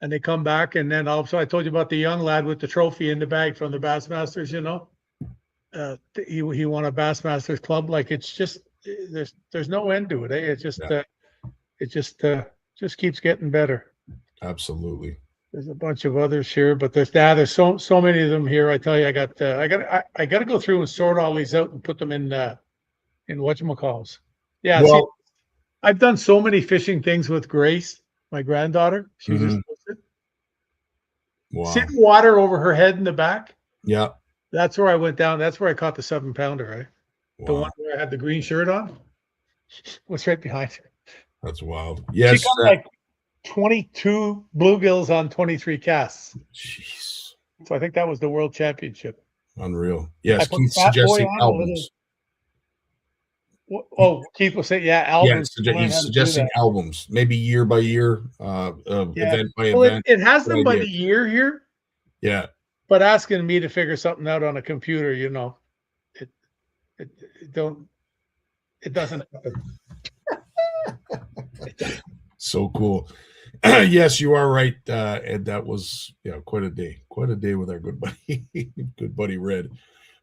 And they come back, and then also I told you about the young lad with the trophy in the bag from the Bassmasters. He won a Bassmasters Club. Like it's just there's no end to it. Eh? It just keeps getting better. Absolutely. There's a bunch of others here, but there's so many of them here. I tell you, I got to go through and sort all these out and put them in whatchamacalls. Yeah. Well, see, I've done so many fishing things with Grace, my granddaughter. She was just sitting water over her head in the back. Yeah. That's where I went down. That's where I caught the 7-pounder, right? Wow. The one where I had the green shirt on was right behind her. That's wild. Yes. She got like 22 bluegills on 23 casts. Jeez. So I think that was the world championship. Unreal. Yes. I put Keith Fat Boy suggesting on albums. Oh, Keith will say, yeah, Yeah, albums. Learn he's how to do suggesting that. albums, maybe year by year, Yeah. event by Well, event. it has them Good by idea. the year here, Yeah, but asking me to figure something out on a computer, you know, it it don't it doesn't happen. so cool. Yes, you are right, and that was quite a day with our good buddy Red.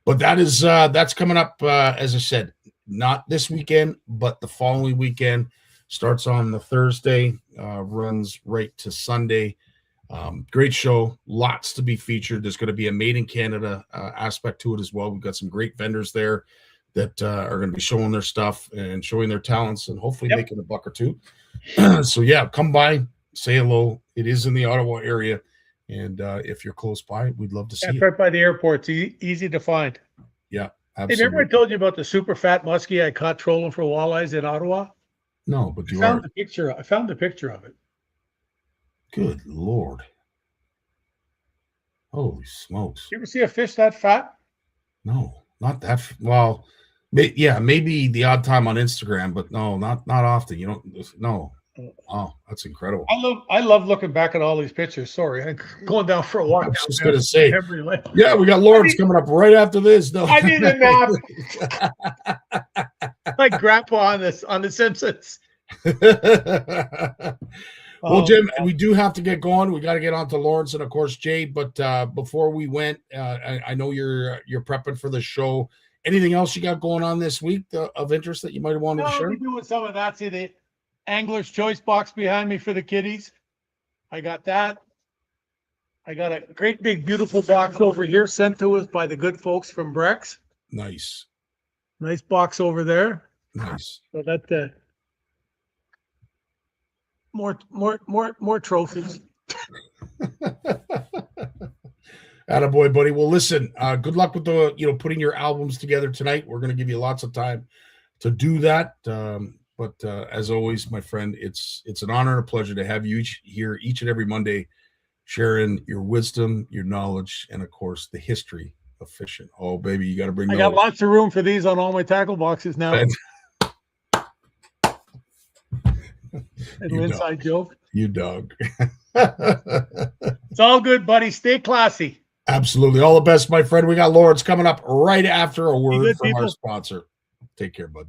But that's coming up, as I said, not this weekend, but the following weekend. Starts on the Thursday, runs right to Sunday. Great show, lots to be featured. There's going to be a Made in Canada aspect to it as well. We've got some great vendors there that are going to be showing their stuff and showing their talents and hopefully making a buck or two. So yeah, come by, say hello. It is in the Ottawa area, and if you're close by, we'd love to see It's you. right by the airport. It's easy to find. Yeah, Hey, absolutely. remember I told you about the super fat muskie I caught trolling for walleyes in Ottawa? No, but I found the picture of it. Good Lord. Holy smokes. You ever see a fish that fat? No, not that. Well, maybe the odd time on Instagram, but no, not often. You don't. No. Oh, that's incredible. I love looking back at all these pictures. Sorry, I'm going down for a walk. I was just going to say, every lane. yeah, we got Lawrence coming up right after this. No, I need a nap. Like Grandpa on the Simpsons. Well, Jim, we do have to get going. We got to get on to Lawrence and, of course, Jay. But before we went, I know you're prepping for the show. Anything else you got going on this week of interest that you might have wanted to share? We're doing some of that. See the Angler's Choice box behind me for the kiddies. I got that. I got a great big beautiful box over here sent to us by the good folks from Brex. Nice box over there. Nice. So that more trophies. Attaboy, buddy. Well, listen, good luck with the putting your albums together tonight. We're going to give you lots of time to do that. But as always, my friend, it's an honor and a pleasure to have you here each and every Monday, sharing your wisdom, your knowledge, and of course the history of fishing. Oh, baby, you got to bring. I got lots of room for these on all my tackle boxes now. An inside joke. You dog. It's all good, buddy. Stay classy. Absolutely. All the best, my friend. We got Lawrence coming up right after a word good, from people. our sponsor. Take care, bud.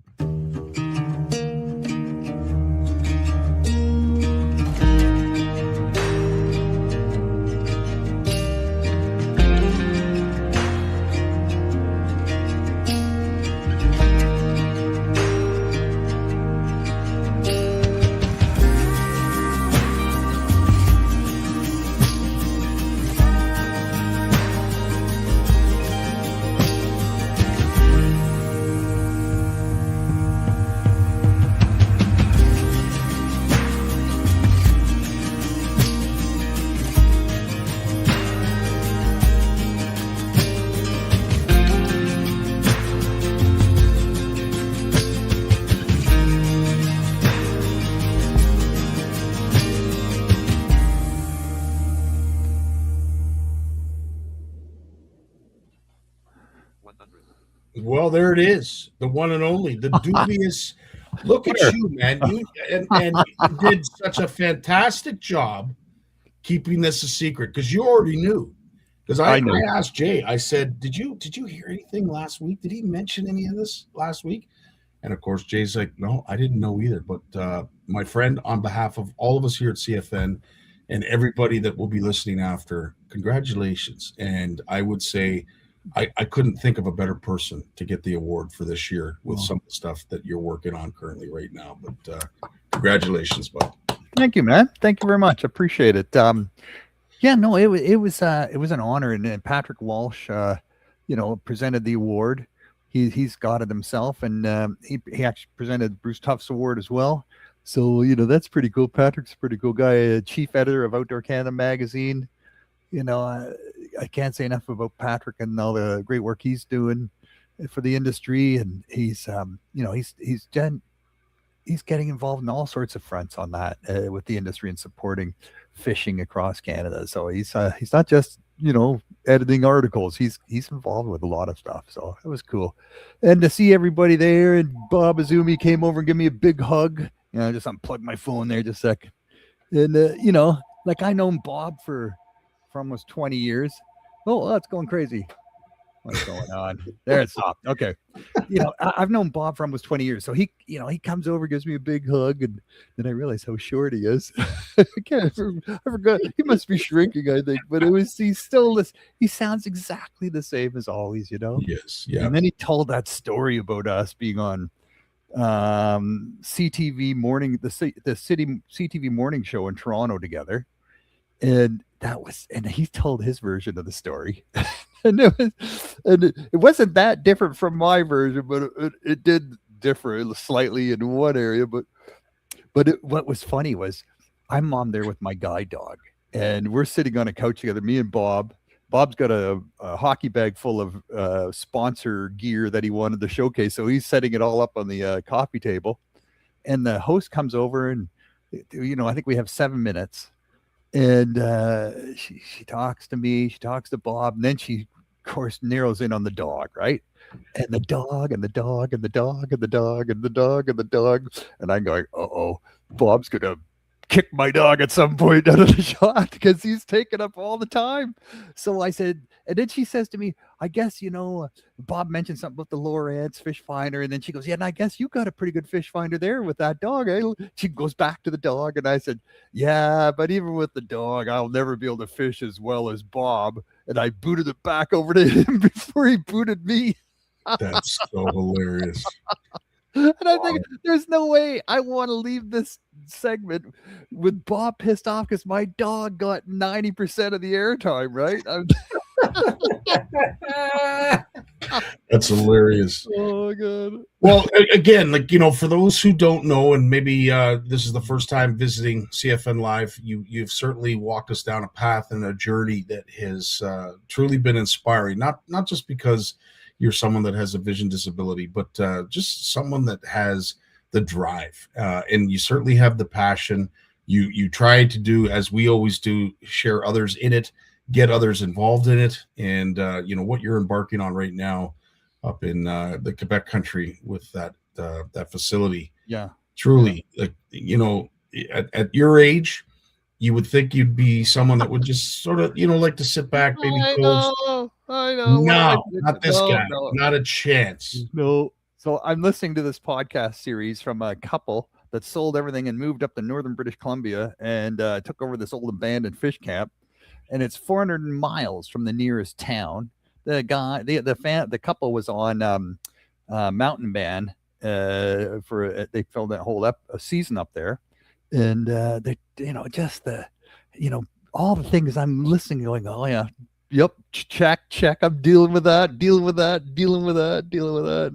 Well, there it is, the one and only, the dubious. Look at you, man! You did such a fantastic job keeping this a secret because you already knew. Because I asked Jay, I said, "Did you hear anything last week? Did he mention any of this last week?" And of course, Jay's like, "No, I didn't know either." But my friend, on behalf of all of us here at CFN and everybody that will be listening after, congratulations! And I would say, I couldn't think of a better person to get the award for this year with some of the stuff that you're working on currently right now. But congratulations, bud. Thank you, man. Thank you very much. Appreciate it. Yeah, no, it was an honor, and Patrick Walsh, presented the award. He's got it himself, and he actually presented Bruce Tuff's award as well. So that's pretty cool. Patrick's a pretty cool guy, chief editor of Outdoor Canada magazine. I can't say enough about Patrick and all the great work he's doing for the industry, and he's getting involved in all sorts of fronts on that with the industry and supporting fishing across Canada. So he's not just editing articles. He's involved with a lot of stuff, so it was cool. And to see everybody there, and Bob Azumi came over and gave me a big hug. I just unplugged my phone there just a second. And like I known Bob for almost 20 years. Oh, that's going crazy. What's going on? There it stopped. Okay. I've known Bob for almost 20 years. So he comes over, gives me a big hug, and then I realized how short he is. I forgot. He must be shrinking, I think. But he's still this. He sounds exactly the same as always, Yes. Yeah. And then he told that story about us being on CTV morning, the city CTV morning show in Toronto together. And he told his version of the story. And it wasn't that different from my version, but it did differ slightly in one area. But what was funny was I'm on there with my guide dog, and we're sitting on a couch together, me and Bob. Bob's got a hockey bag full of sponsor gear that he wanted to showcase, so he's setting it all up on the coffee table. And the host comes over, and I think we have 7 minutes. And she talks to me, she talks to Bob, and then she, of course, narrows in on the dog, right? And the dog, and the dog, and the dog, and the dog, and the dog, and the dog. And I'm going, uh-oh, Bob's going to kick my dog at some point out of the shot because he's taking up all the time. So I said, and then she says to me, I guess, Bob mentioned something about the Lawrence fish finder. And then she goes, yeah, and I guess you got a pretty good fish finder there with that dog. She goes back to the dog. And I said, yeah, but even with the dog, I'll never be able to fish as well as Bob. And I booted it back over to him before he booted me. That's so hilarious. And I think there's no way I want to leave this segment with Bob pissed off because my dog got 90% of the airtime, right? That's hilarious. Oh my God. Well, again, for those who don't know, and maybe this is the first time visiting CFN Live, you've certainly walked us down a path and a journey that has truly been inspiring. Not just because you're someone that has a vision disability, but just someone that has the drive, and you certainly have the passion. You try to do, as we always do, share others in it, get others involved in it, and what you're embarking on right now up in the Quebec country with that facility. Yeah, truly, at your age, you would think you'd be someone that would just sort of like to sit back, maybe close. I know. No, not this guy. No. Not a chance. No. So I'm listening to this podcast series from a couple that sold everything and moved up to northern British Columbia and took over this old abandoned fish camp. And it's 400 miles from the nearest town. The couple was on Mountain Band they filmed that whole a season up there. And they, all the things I'm listening, going, oh yeah, yep, check. I'm dealing with that. And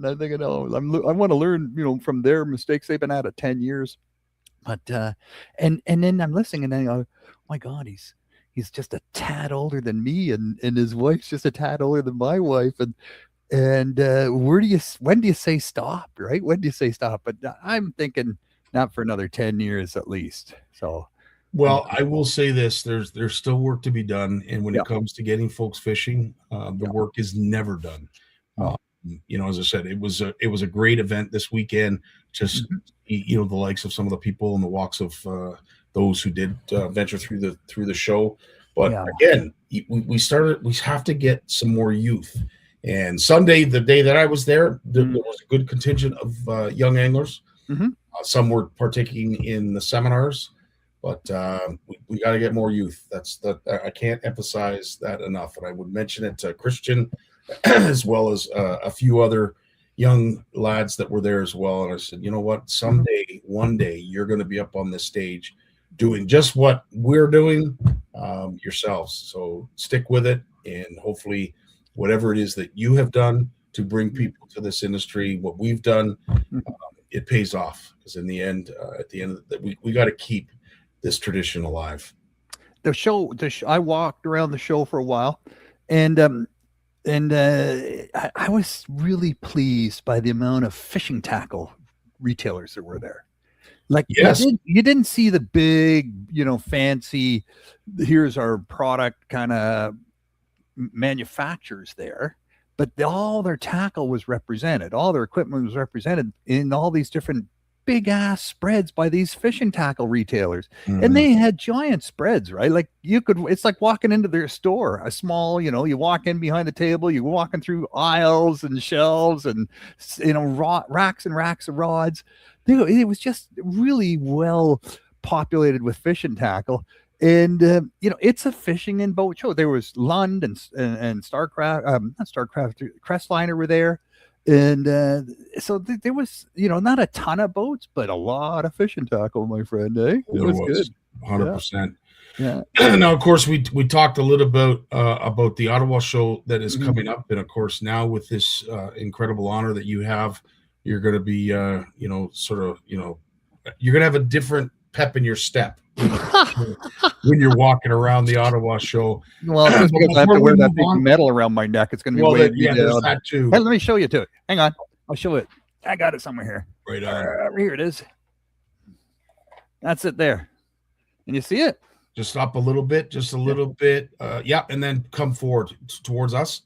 I think, I want to learn, from their mistakes. They've been at it 10 years. But and then I'm listening, and then I go, oh my God, he's just a tad older than me, and his wife's just a tad older than my wife, and when do you say stop, right? When do you say stop? But I'm thinking not for another 10 years at least. So, well, I will say this: there's still work to be done, and when it comes to getting folks fishing, the work is never done. As I said, it was a great event this weekend. Just the likes of some of the people and the walks of those who did venture through the show. But again, we have to get some more youth. And Sunday, the day that I was there, there was a good contingent of young anglers. Some were partaking in the seminars, but we got to get more youth. I can't emphasize that enough. And I would mention it to Christian as well as a few other young lads that were there as well. And I said, you know what, one day you're going to be up on this stage doing just what we're doing yourselves. So stick with it, and hopefully whatever it is that you have done to bring people to this industry, what we've done, it pays off, because in the end, we got to keep this tradition alive. The show, I walked around the show for a while, and I was really pleased by the amount of fishing tackle retailers that were there. Like, yes, you didn't see the big, fancy, here's our product kind of manufacturers there, but all their tackle was represented. All their equipment was represented in all these different big ass spreads by these fishing tackle retailers. And they had giant spreads, right? Like it's like walking into their store, a small, you walk in behind the table, you're walking through aisles and shelves and, racks and racks of rods. It was just really well populated with fishing tackle. And, it's a fishing and boat show. There was Lund and Starcraft, not Starcraft, Crestliner were there. And so there was, not a ton of boats, but a lot of fishing tackle, my friend. It was good. 100%. Yeah. Now, of course, we talked a little about the Ottawa show that is coming up, and of course, now with this incredible honor that you have, you're going to be, you're going to have a different pep in your step when you're walking around the Ottawa show. Well, it's because I have to wear that big medal around my neck. It's going to be way there's that too. Hey, let me show you to it. Hang on, I'll show it. I got it somewhere here. Right on. Here it is. That's it there. Can you see it? Just up a little bit, just a little bit. Yeah, and then come forward towards us.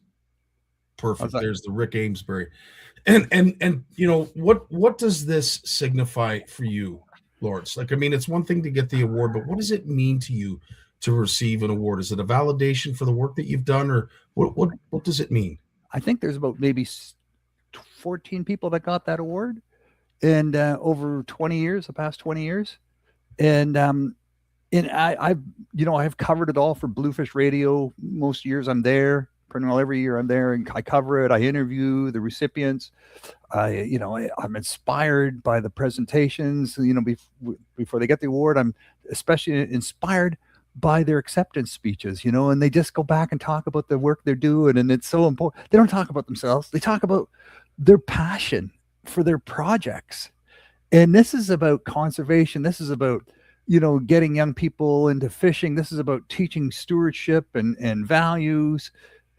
Perfect. There's the Rick Amesbury. And what does this signify for you, Lawrence? Like, I mean, it's one thing to get the award, but what does it mean to you to receive an award? Is it a validation for the work that you've done, or what does it mean? I think there's about maybe 14 people that got that award, and over 20 years, the past 20 years, and I've covered it all for Bluefish Radio. Most years I'm there. Pretty well every year I'm there, and I cover it. I interview the recipients. I'm inspired by the presentations. Before they get the award, I'm especially inspired by their acceptance speeches. And they just go back and talk about the work they're doing, and it's so important. They don't talk about themselves. They talk about their passion for their projects, and this is about conservation. This is about getting young people into fishing. This is about teaching stewardship and values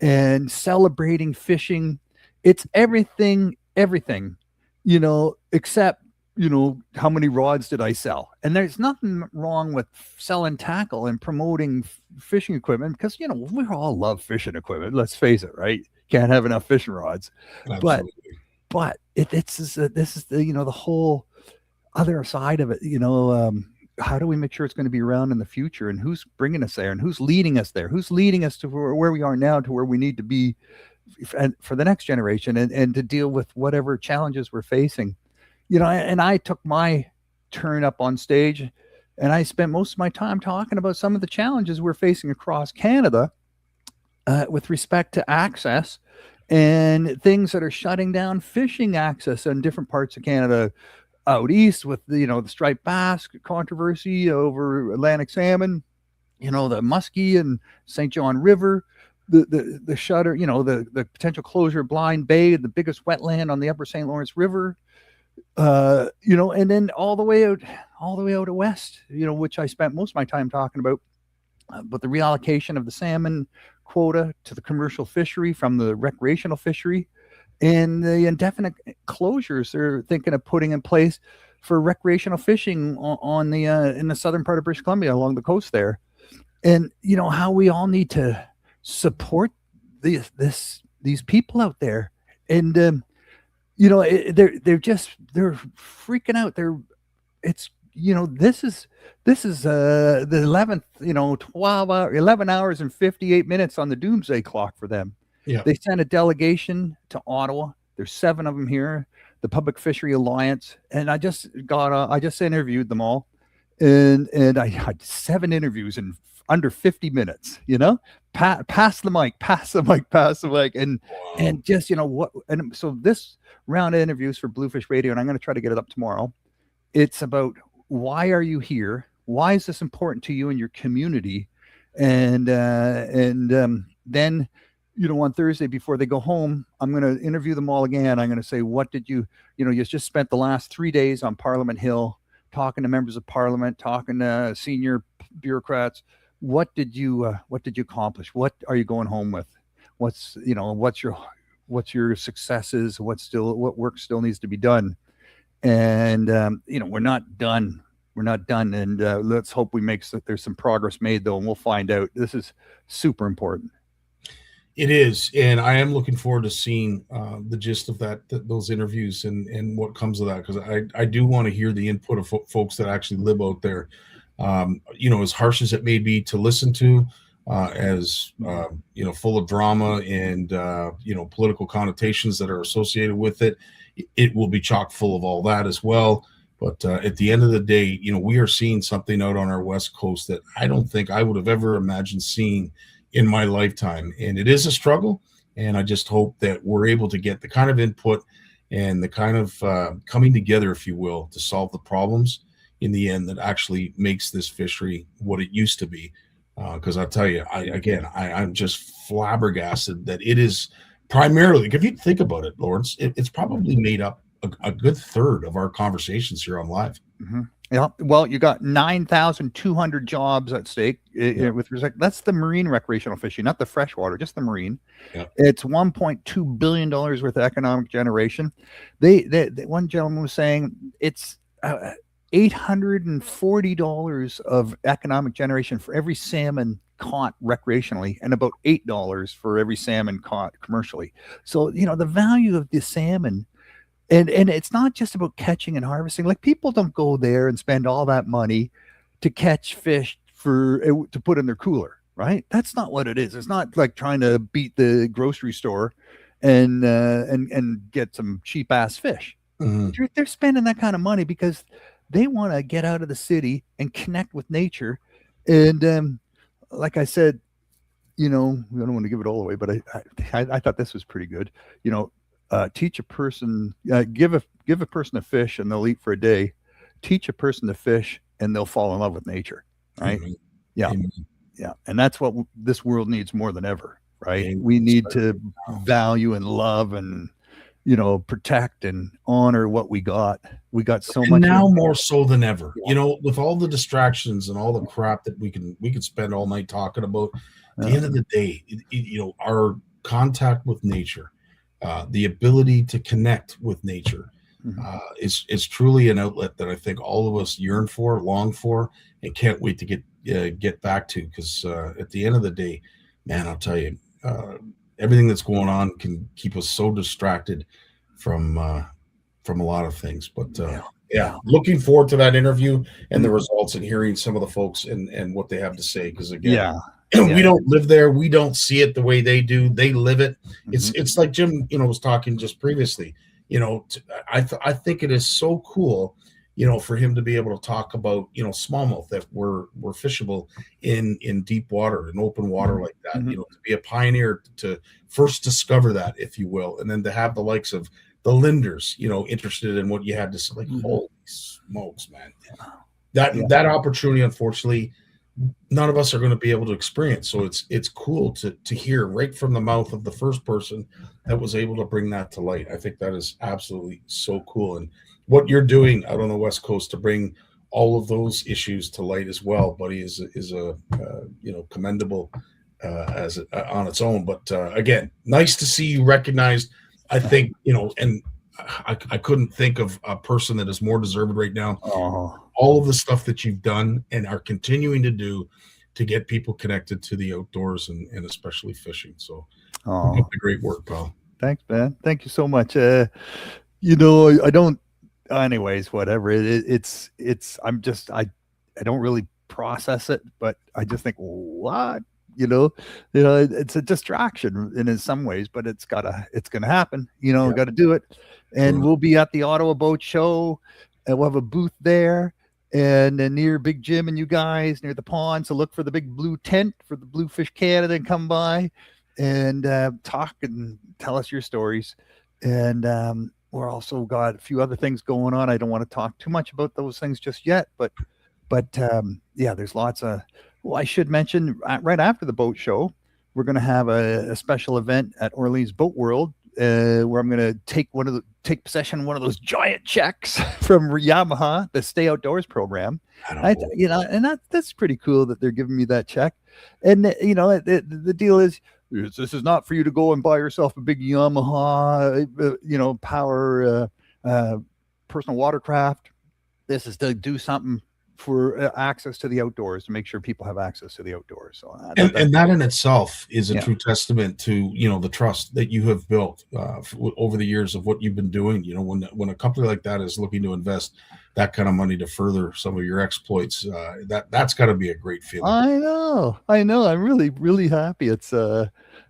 and celebrating fishing. It's everything, except, how many rods did I sell? And there's nothing wrong with selling tackle and promoting fishing equipment, because, we all love fishing equipment. Let's face it, right? Can't have enough fishing rods. Absolutely. But this is the whole other side of it, how do we make sure it's going to be around in the future, and who's bringing us there, and who's leading us there, who's leading us to where we are now, to where we need to be for the next generation, and to deal with whatever challenges we're facing. And I took my turn up on stage, and I spent most of my time talking about some of the challenges we're facing across Canada with respect to access and things that are shutting down fishing access in different parts of Canada. Out east with the striped bass controversy over Atlantic salmon, the muskie and St. John River, the shutter, the potential closure of Blind Bay, the biggest wetland on the upper St. Lawrence River, and then all the way out west, which I spent most of my time talking about, but the reallocation of the salmon quota to the commercial fishery from the recreational fishery, and the indefinite closures they're thinking of putting in place for recreational fishing on the in the southern part of British Columbia along the coast there, and how we all need to support these people out there, and they're freaking out. This is the 11th 11 hours and 58 minutes on the doomsday clock for them. Yeah. They sent a delegation to Ottawa. There's 7 of them here, the Public Fishery Alliance, and I just interviewed them all, and I had 7 interviews in under 50 minutes. Pass the mic, and just what. And so this round of interviews for Bluefish Radio, and I'm going to try to get it up tomorrow. It's about, why are you here? Why is this important to you and your community? And then. On Thursday before they go home, I'm going to interview them all again. I'm going to say, what did you just spent the last 3 days on Parliament Hill, talking to members of Parliament, talking to senior bureaucrats. What did you accomplish? What are you going home with? What's your successes? What work still needs to be done? And, we're not done. We're not done. And let's hope there's some progress made, though, and we'll find out. This is super important. It is, and I am looking forward to seeing the gist of those interviews and what comes of that, because I do want to hear the input of folks that actually live out there. As harsh as it may be to listen to, as full of drama and political connotations that are associated with it, it will be chock full of all that as well. But at the end of the day, we are seeing something out on our West Coast that I don't think I would have ever imagined seeing in my lifetime. And it is a struggle. And I just hope that we're able to get the kind of input and the kind of coming together, if you will, to solve the problems in the end that actually makes this fishery what it used to be. Because I'll tell you, I'm just flabbergasted that it is primarily, if you think about it, Lawrence, it's probably made up a good third of our conversations here on live. Mm-hmm. Yeah. Well, you got 9,200 jobs at stake with respect. That's the marine recreational fishing, not the freshwater, just the marine. Yeah. It's $1.2 billion worth of economic generation. They one gentleman was saying it's $840 of economic generation for every salmon caught recreationally, and about $8 for every salmon caught commercially. So, the value of the salmon. And it's not just about catching and harvesting. Like, people don't go there and spend all that money to catch fish to put in their cooler, right? That's not what it is. It's not like trying to beat the grocery store and get some cheap ass fish. Mm-hmm. They're spending that kind of money because they want to get out of the city and connect with nature. And like I said, I don't want to give it all away, but I thought this was pretty good. Teach a person, give a person a fish and they'll eat for a day. Teach a person to fish and they'll fall in love with nature. Right. Mm-hmm. Yeah. Mm-hmm. Yeah. And that's what this world needs more than ever. Right. Mm-hmm. We need to value and love and, protect and honor what we got. We got so much now more so than ever, with all the distractions and all the crap that we could spend all night talking about. At the end of the day, our contact with nature, the ability to connect with nature is truly an outlet that I think all of us yearn for, long for, and can't wait to get back to. Because at the end of the day, man, I'll tell you, everything that's going on can keep us so distracted from a lot of things. But looking forward to that interview and the results and hearing some of the folks and what they have to say. Because again, we don't live there. We don't see it the way they do. They live it. It's like Jim, was talking just previously. I think it is so cool, for him to be able to talk about, smallmouth that were fishable in deep water and open water like that. Mm-hmm. To be a pioneer, to first discover that, if you will, and then to have the likes of the Linders, interested in what you had to say. Like, holy smokes, man! That opportunity, unfortunately, none of us are going to be able to experience. So it's cool to hear right from the mouth of the first person that was able to bring that to light. I think that is absolutely so cool. And what you're doing out on the West Coast to bring all of those issues to light as well, buddy, is a commendable on its own. But again, nice to see you recognized. I think, and I couldn't think of a person that is more deserved right now. All of the stuff that you've done and are continuing to do to get people connected to the outdoors and especially fishing. So great work, pal. Thanks, man. Thank you so much. I don't, anyways, whatever. I don't really process it, but I just think, what? It's a distraction in some ways, but it's going to happen. We got to do it. And we'll be at the Ottawa Boat Show, and we'll have a booth there. And then near Big Jim and you guys near the pond. So look for the big blue tent for the Bluefish Canada and come by and talk and tell us your stories. And we're also got a few other things going on. I don't want to talk too much about those things just yet, but there's lots of. Well, I should mention right after the boat show, we're going to have a special event at Orleans Boat World where I'm going to take possession of one of those giant checks from Yamaha, the Stay Outdoors program. And that's pretty cool that they're giving me that check. And the deal is, this is not for you to go and buy yourself a big Yamaha, power personal watercraft. This is to do something for access to the outdoors, to make sure people have access to the outdoors. So and that in itself is a Yeah. true testament to the trust that you have built over the years of what you've been doing. When a company like that is looking to invest that kind of money to further some of your exploits, that's got to be a great feeling. I know. I'm really, really happy. It's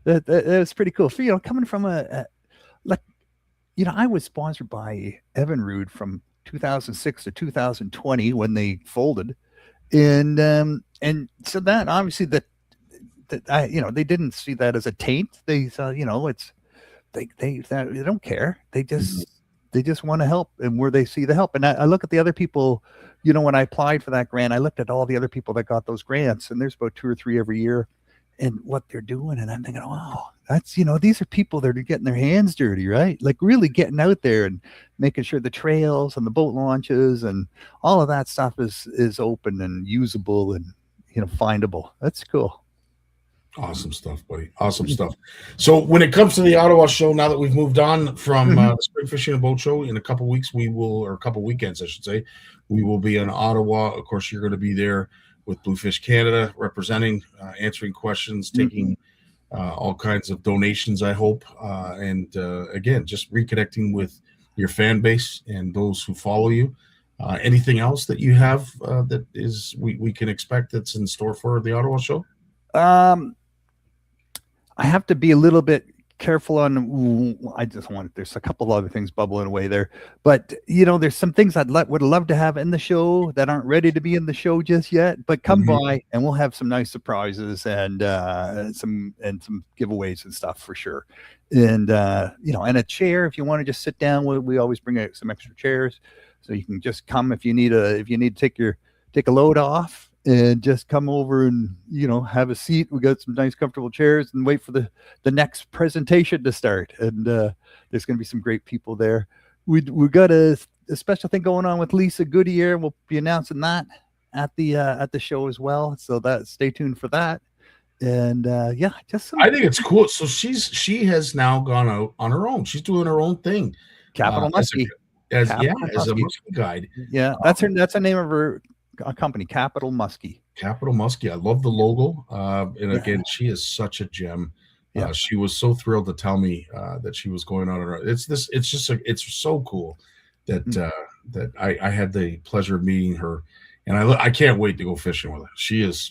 that's pretty cool. For, coming from I was sponsored by Evinrude from 2006 to 2020 when they folded, and so that obviously that they didn't see that as a taint. They saw it's they don't care. They just want to help, and where they see the help. And I look at the other people. When I applied for that grant, I looked at all the other people that got those grants, and there's about 2 or 3 every year, and what they're doing. And I'm thinking, wow, that's, these are people that are getting their hands dirty, right? Like really getting out there and making sure the trails and the boat launches and all of that stuff is open and usable and, findable. That's cool. Awesome stuff, buddy. Awesome stuff. So when it comes to the Ottawa show, now that we've moved on from the Spring Fishing and Boat Show, in a couple weeks, or a couple weekends, I should say, we will be in Ottawa. Of course, you're going to be there with Bluefish Canada, representing, answering questions, taking all kinds of donations, I hope. And again, just reconnecting with your fan base and those who follow you. Anything else that you have that is we can expect that's in store for the Ottawa show? I have to be a little bit careful on. There's a couple of other things bubbling away there, but there's some things would love to have in the show that aren't ready to be in the show just yet. But come by, and we'll have some nice surprises and some giveaways and stuff for sure. And and a chair if you want to just sit down. We always bring out some extra chairs, so you can just come if you need to take a load off. And just come over and, have a seat. We got some nice comfortable chairs and wait for the next presentation to start. And there's going to be some great people there. We got a special thing going on with Lisa Goodyear. We'll be announcing that at the show as well. So stay tuned for that. And I think it's cool. So she has now gone out on her own. She's doing her own thing. Capital Muskie. As a muskie guide. Yeah, that's the name of her company, Capital Muskie. Capital Muskie. I love the logo. And again, she is such a gem. Yeah. She was so thrilled to tell me that she was going on her. It's so cool that I had the pleasure of meeting her, and I can't wait to go fishing with her. She's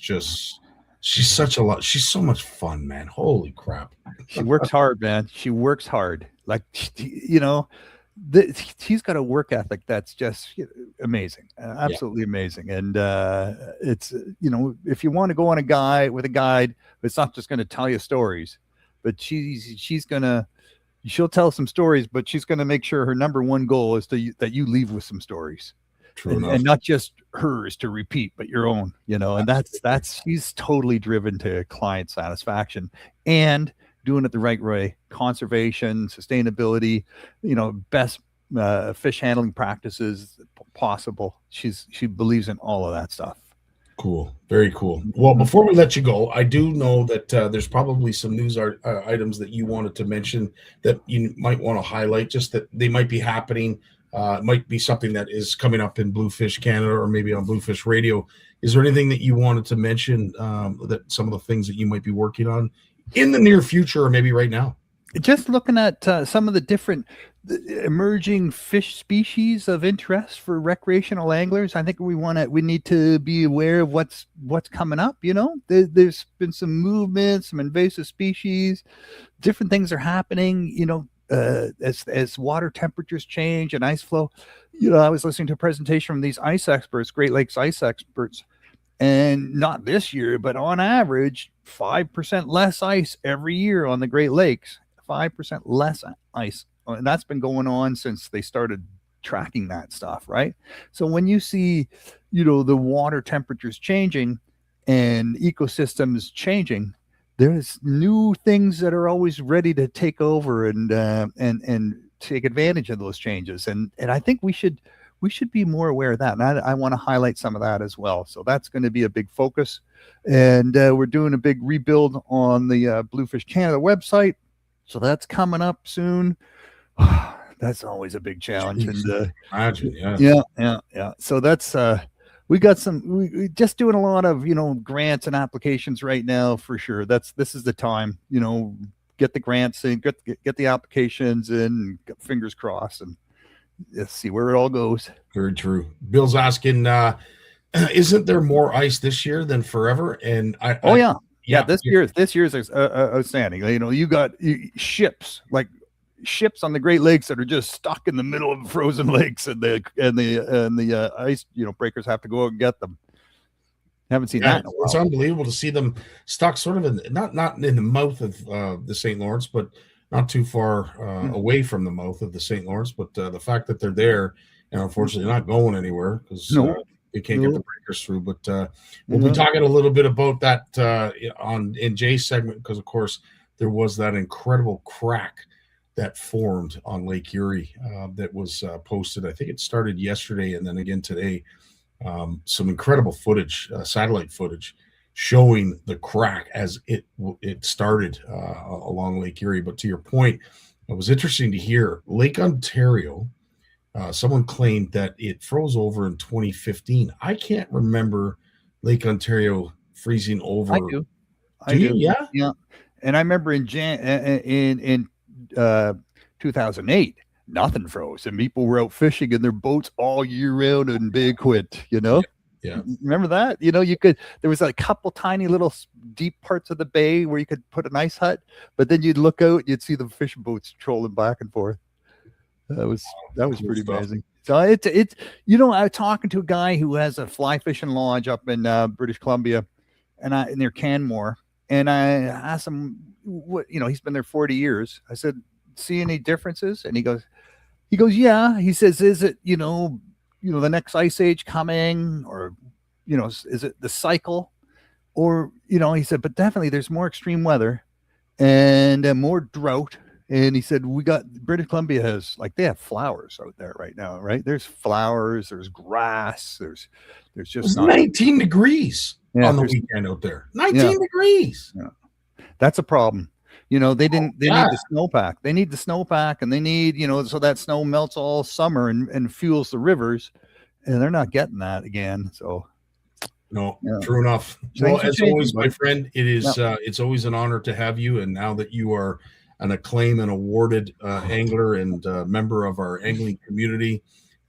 so much fun, man. Holy crap. She works hard, man. She works hard. Like, she's got a work ethic that's just amazing, absolutely amazing. And it's if you want to go on a guide, it's not just going to tell you stories, but she'll tell some stories, but she's going to make sure her number one goal is that you leave with some stories. True enough. And not just hers to repeat, but your own. And that's she's totally driven to client satisfaction and doing it the right way, conservation, sustainability, best fish handling practices possible. She believes in all of that stuff. Cool. Very cool. Well, before we let you go, I do know that there's probably some news items that you wanted to mention that you might want to highlight, just that they might be happening. It might be something that is coming up in Bluefish Canada or maybe on Bluefish Radio. Is there anything that you wanted to mention, that some of the things that you might be working on in the near future or maybe right now? Just looking at some of the different emerging fish species of interest for recreational anglers. I think we need to be aware of what's coming up. There's been some movement, some invasive species, different things are happening, as water temperatures change and ice flow. I was listening to a presentation from these ice experts, Great Lakes ice experts, and not this year, but on average, 5% less ice every year on the Great Lakes, 5% less ice. And that's been going on since they started tracking that stuff, right? So when you see, the water temperatures changing and ecosystems changing, there's new things that are always ready to take over and take advantage of those changes. And I think we should be more aware of that. And I want to highlight some of that as well. So that's going to be a big focus. And we're doing a big rebuild on the Bluefish Canada website. So that's coming up soon. That's always a big challenge. And imagine, yeah. So that's we got we just doing a lot of, grants and applications right now for sure. This is the time, get the grants in, get the applications in, fingers crossed, and let's see where it all goes. Very true. Bill's asking, isn't there more ice this year than forever? And yeah. This year's outstanding. You got ships on the Great Lakes that are just stuck in the middle of frozen lakes, and the ice breakers have to go out and get them. Haven't seen that in a while. It's unbelievable to see them stuck sort of in not in the mouth of the St. Lawrence, but not too far away from the mouth of the St. Lawrence. But the fact that they're there and unfortunately not going anywhere because they can't get the breakers through. But we'll be talking a little bit about that in Jay's segment, because of course there was that incredible crack that formed on Lake Erie that was posted. I think it started yesterday and then again today. Some incredible footage, satellite footage, showing the crack as it started along Lake Erie. But to your point, it was interesting to hear Lake Ontario. Someone claimed that it froze over in 2015. I can't remember Lake Ontario freezing over. I do. Yeah. Yeah. And I remember in 2008, nothing froze, and people were out fishing in their boats all year round in Bay Quint. Yeah. Remember that? There was a couple tiny little deep parts of the bay where you could put an ice hut, but then you'd look out, you'd see the fishing boats trolling back and forth. That was pretty amazing. So I was talking to a guy who has a fly fishing lodge up in British Columbia, and near Canmore, and I asked him what he's been there 40 years. I said, see any differences? And he goes, yeah. He says, is it the next ice age coming, or is it the cycle, or he said, but definitely there's more extreme weather and more drought. And he said, we got British Columbia has they have flowers out there right now, right? There's flowers, there's grass, there's just 19 degrees on the weekend out there. 19 degrees. Yeah. That's a problem. They need the snowpack. They need the snowpack, and they need, so that snow melts all summer and fuels the rivers, and they're not getting that again. So no, true enough. Well, as always, my friend, it is it's always an honor to have you. And now that you are an acclaimed and awarded angler and member of our angling community,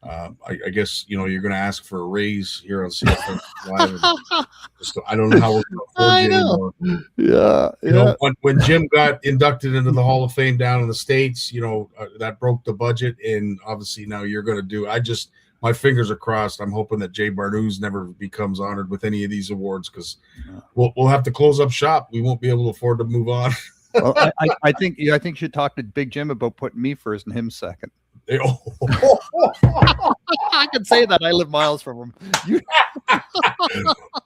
I guess you're going to ask for a raise here on CFN Live. I don't know how we're going to afford you anymore. Yeah. When Jim got inducted into the Hall of Fame down in the States, that broke the budget, and obviously now you're going to do. My fingers are crossed. I'm hoping that Jay Barnucz never becomes honored with any of these awards, because we'll have to close up shop. We won't be able to afford to move on. Well, I think you should talk to Big Jim about putting me first and him second. I can say that. I live miles from him.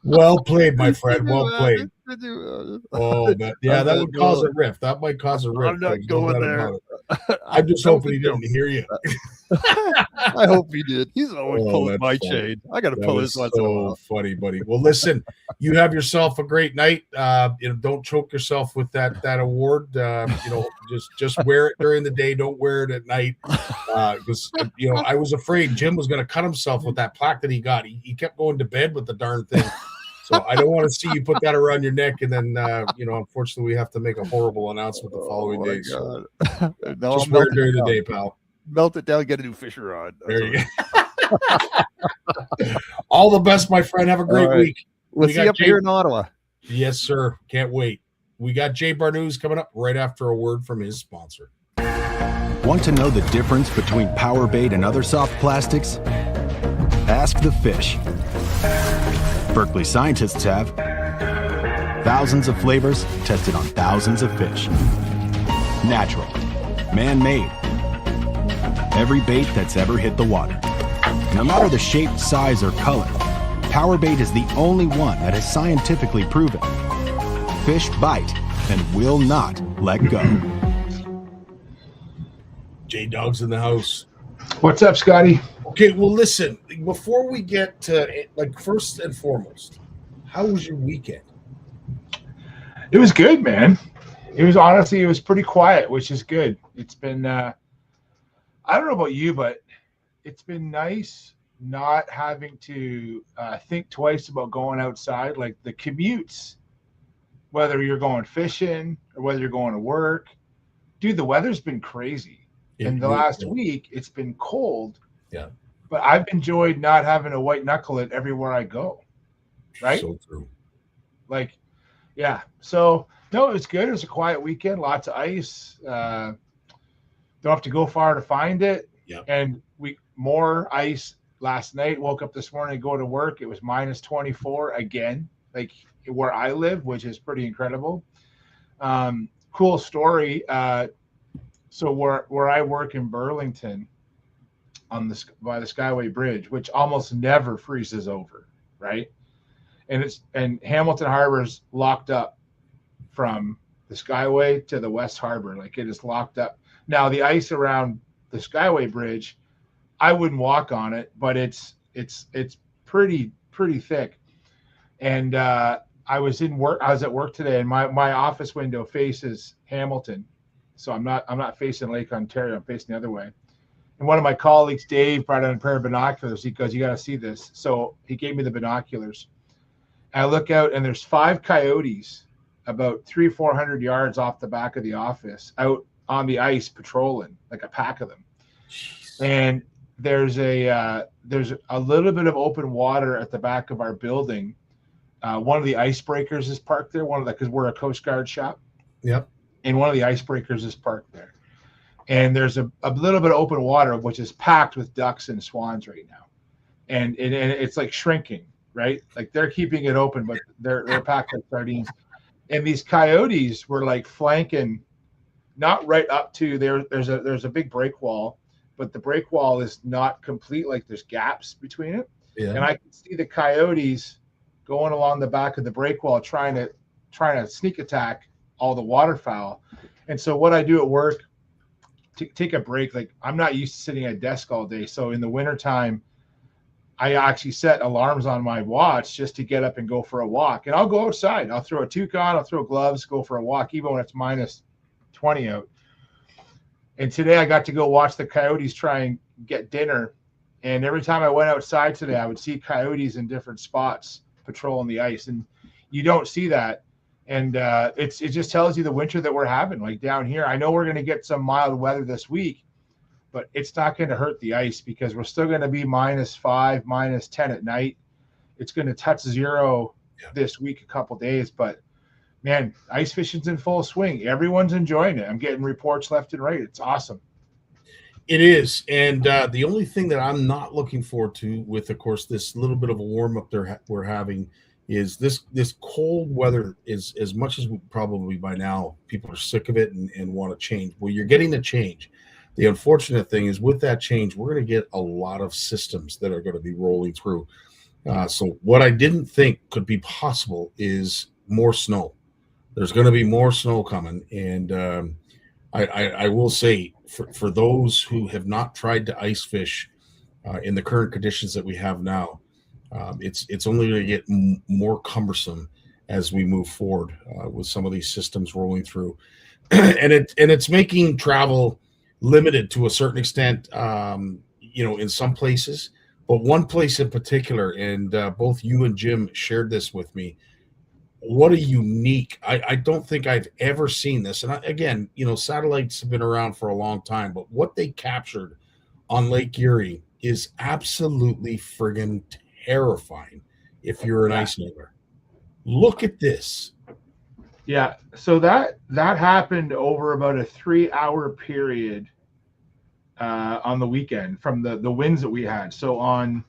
Well played, my friend. Well played. That would cause a rift. That might cause a rift. I'm not going there. I'm just hoping he didn't hear you. I hope he did. He's always pulling my chain. I got to pull his once in a while. Funny, buddy. Well, listen, you have yourself a great night. Don't choke yourself with that award. Just wear it during the day. Don't wear it at night. Because I was afraid Jim was going to cut himself with that plaque that he got. He kept going to bed with the darn thing. So I don't want to see you put that around your neck, and then unfortunately we have to make a horrible announcement the following day. So just wear it during the day, pal. Melt it down, get a new fisher rod. There you go. All the best, my friend. Have a great week. We'll see you up here in Ottawa. Yes, sir. Can't wait. We got Jay Barnucz coming up right after a word from his sponsor. Want to know the difference between power bait and other soft plastics? Ask the fish. Berkeley scientists have thousands of flavors tested on thousands of fish. Natural, man-made. Every bait that's ever hit the water. No matter the shape, size, or color, power bait is the only one that is scientifically proven. Fish bite and will not let go. J-Dog's in the house. What's up, Scotty? Okay, well, listen, before we get to, first and foremost, how was your weekend? It was good, man. It was pretty quiet, which is good. It's been, I don't know about you, but it's been nice not having to think twice about going outside, like the commutes, whether you're going fishing or whether you're going to work. Dude, the weather's been crazy. And the last week, it's been cold. Yeah. But I've enjoyed not having to white knuckle it everywhere I go. Right? So true. Like, yeah. So, no, it was good. It was a quiet weekend. Lots of ice. Don't have to go far to find it. Yeah. And more ice last night. Woke up this morning to go to work. It was minus 24 again, like where I live, which is pretty incredible. Cool story. So where I work in Burlington, by the Skyway Bridge, which almost never freezes over, right? And Hamilton Harbor's locked up from the Skyway to the West Harbor, like it is locked up. Now the ice around the Skyway Bridge, I wouldn't walk on it, but it's pretty thick. And I was at work today, and my office window faces Hamilton, so I'm not facing Lake Ontario. I'm facing the other way. And one of my colleagues, Dave, brought in a pair of binoculars. He goes, "You got to see this." So he gave me the binoculars. And I look out, and there's 5 coyotes about 300-400 yards off the back of the office, out on the ice patrolling, like a pack of them. Jeez. And there's a little bit of open water at the back of our building. One of the icebreakers is parked there. Because we're a Coast Guard shop. Yep. And one of the icebreakers is parked there. And there's a little bit of open water, which is packed with ducks and swans right now. And it's like shrinking, right? Like they're keeping it open, but they're packed like sardines. And these coyotes were like flanking, not right up to there's a big break wall, but the break wall is not complete. Like there's gaps between it. Yeah. And I can see the coyotes going along the back of the break wall, trying to sneak attack all the waterfowl. And so what I do at work, to take a break, like I'm not used to sitting at a desk all day. So in the wintertime, I actually set alarms on my watch just to get up and go for a walk. And I'll go outside. I'll throw a toque on, I'll throw gloves, go for a walk, even when it's minus 20 out. And today I got to go watch the coyotes try and get dinner. And every time I went outside today, I would see coyotes in different spots patrolling the ice. And you don't see that. And it just tells you the winter that we're having, like down here. I know we're going to get some mild weather this week, but it's not going to hurt the ice because we're still going to be -5, -10 at night. It's going to touch 0 this week, a couple days. But, man, ice fishing's in full swing. Everyone's enjoying it. I'm getting reports left and right. It's awesome. It is. And the only thing that I'm not looking forward to with, of course, this little bit of a warm-up we're having is this cold weather is, as much as we probably by now people are sick of it and want to change. Well, you're getting the change. The unfortunate thing is with that change, we're going to get a lot of systems that are going to be rolling through. So what I didn't think could be possible is more snow. There's going to be more snow coming. And I will say for those who have not tried to ice fish in the current conditions that we have now, it's only going to get more cumbersome as we move forward with some of these systems rolling through, and it's making travel limited to a certain extent, in some places. But one place in particular, and both you and Jim shared this with me. What a unique! I don't think I've ever seen this. And again, satellites have been around for a long time, but what they captured on Lake Erie is absolutely friggin' terrifying if you're an ice angler. Look at this. Yeah, so that happened over about a 3-hour period on the weekend from the winds that we had. So on,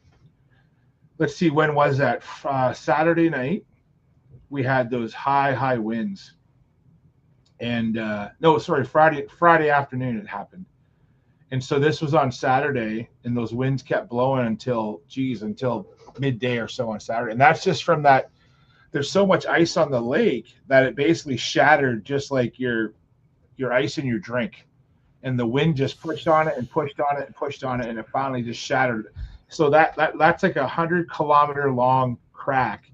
let's see, when was that? Saturday night, we had those high winds. And Friday afternoon it happened. And so this was on Saturday, and those winds kept blowing until midday or so on Saturday. And that's just from that. There's so much ice on the lake that it basically shattered, just like your ice in your drink. And the wind just pushed on it and pushed on it and pushed on it, and it finally just shattered. So that's like 100-kilometer long crack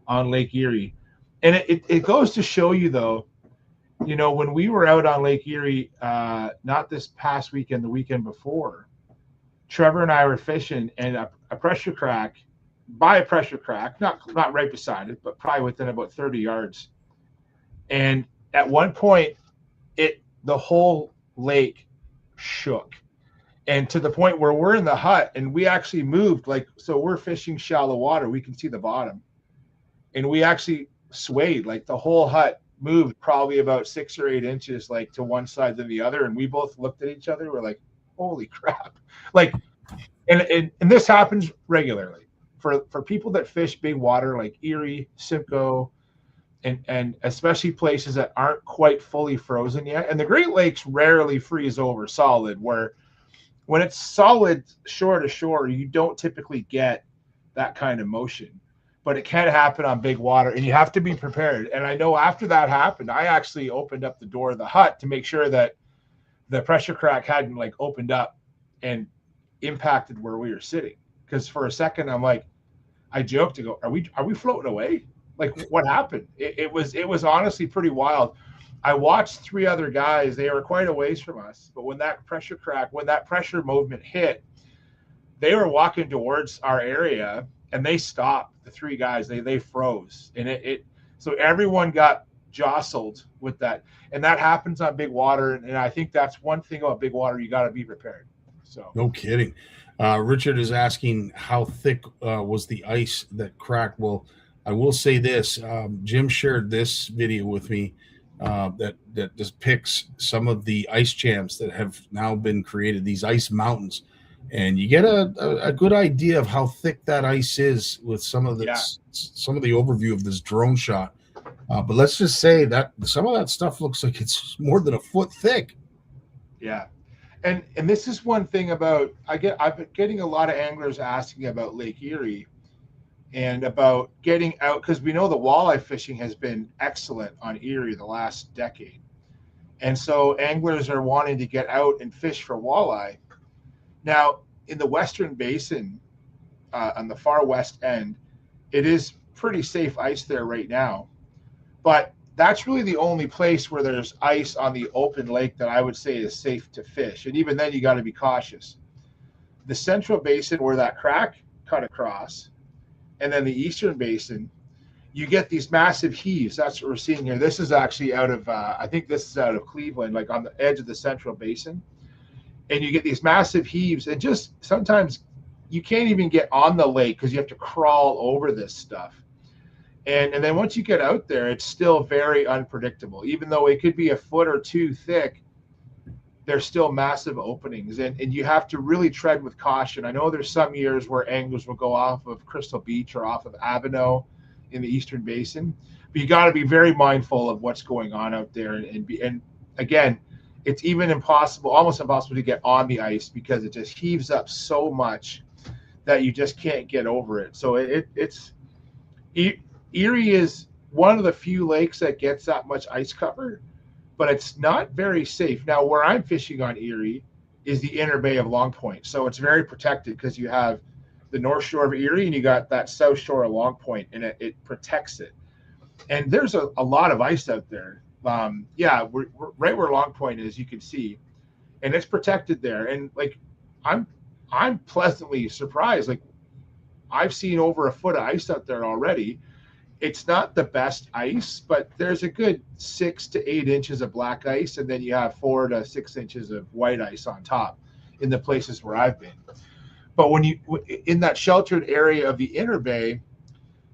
on Lake Erie. And it goes to show you, though, when we were out on Lake Erie, not this past weekend, the weekend before, Trevor and I were fishing, and a pressure crack, not right beside it, but probably within about 30 yards. And at one point, the whole lake shook. And to the point where we're in the hut and we actually moved, like, so we're fishing shallow water, we can see the bottom. And we actually swayed, like the whole hut moved probably about 6 or 8 inches, like to one side than the other. And we both looked at each other. We're like, holy crap. Like, and this happens regularly for people that fish big water, like Erie, Simcoe, and especially places that aren't quite fully frozen yet. And the Great Lakes rarely freeze over solid, where when it's solid shore to shore, you don't typically get that kind of motion. But it can happen on big water, and you have to be prepared. And I know after that happened, I actually opened up the door of the hut to make sure that the pressure crack hadn't like opened up and impacted where we were sitting. Because for a second, I'm like, I joked to go, are we floating away? Like, what happened? It was honestly pretty wild. I watched 3 other guys. They were quite a ways from us. But when that pressure movement hit, they were walking towards our area, and they stopped. The 3 guys, they froze. And so everyone got jostled with that. And that happens on big water. And I think that's one thing about big water, you got to be prepared. So no kidding. Richard is asking how thick was the ice that cracked. Well, I will say this. Jim shared this video with me that depicts some of the ice jams that have now been created, these ice mountains. And you get a good idea of how thick that ice is with some of the overview of this drone shot. But let's just say that some of that stuff looks like it's more than a foot thick. Yeah. And this is one thing about, I've been getting a lot of anglers asking about Lake Erie and about getting out, because we know the walleye fishing has been excellent on Erie the last decade. And so anglers are wanting to get out and fish for walleye. Now, in the Western Basin, on the far west end, it is pretty safe ice there right now. But that's really the only place where there's ice on the open lake that I would say is safe to fish. And even then, you got to be cautious. The Central Basin, where that crack cut across, and then the Eastern Basin, you get these massive heaves. That's what we're seeing here. This is actually out of, I think this is out of Cleveland, like on the edge of the Central Basin. And you get these massive heaves, and just sometimes you can't even get on the lake because you have to crawl over this stuff. And then once you get out there, it's still very unpredictable. Even though it could be a foot or 2 thick, there's still massive openings, and you have to really tread with caution. I know there's some years where anglers will go off of Crystal Beach or off of Avenel in the Eastern Basin, but you got to be very mindful of what's going on out there. And again, it's even almost impossible to get on the ice because it just heaves up so much that you just can't get over it. So Erie is one of the few lakes that gets that much ice cover, but it's not very safe. Now, where I'm fishing on Erie is the inner bay of Long Point. So it's very protected because you have the north shore of Erie and you got that south shore of Long Point, and it protects it. And there's a lot of ice out there. We're right where Long Point is, you can see, and it's protected there. And like, I'm pleasantly surprised. Like, I've seen over a foot of ice out there already. It's not the best ice, but there's a good 6 to 8 inches of black ice, and then you have 4 to 6 inches of white ice on top in the places where I've been. But when you in that sheltered area of the inner bay,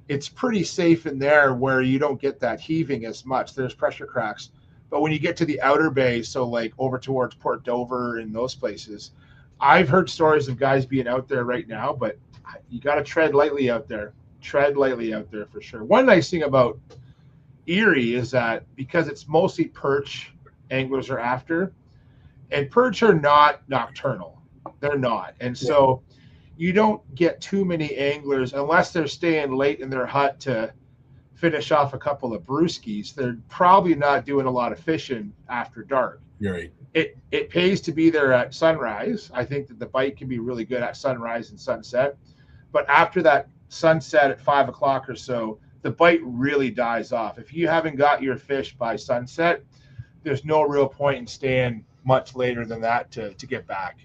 it's pretty safe in there where you don't get that heaving as much. There's pressure cracks. But when you get to the outer bay, so like over towards Port Dover and those places, I've heard stories of guys being out there right now, but you got to tread lightly out there. Tread lightly out there for sure. One nice thing about Erie is that because it's mostly perch anglers are after, and perch are not nocturnal. They're not. And so you don't get too many anglers unless they're staying late in their hut to finish off a couple of brewskis. They're probably not doing a lot of fishing after dark. You're right. It pays to be there at sunrise. I think that the bite can be really good at sunrise and sunset. But after that sunset at 5 o'clock or so, the bite really dies off. If you haven't got your fish by sunset, there's no real point in staying much later than that to get back.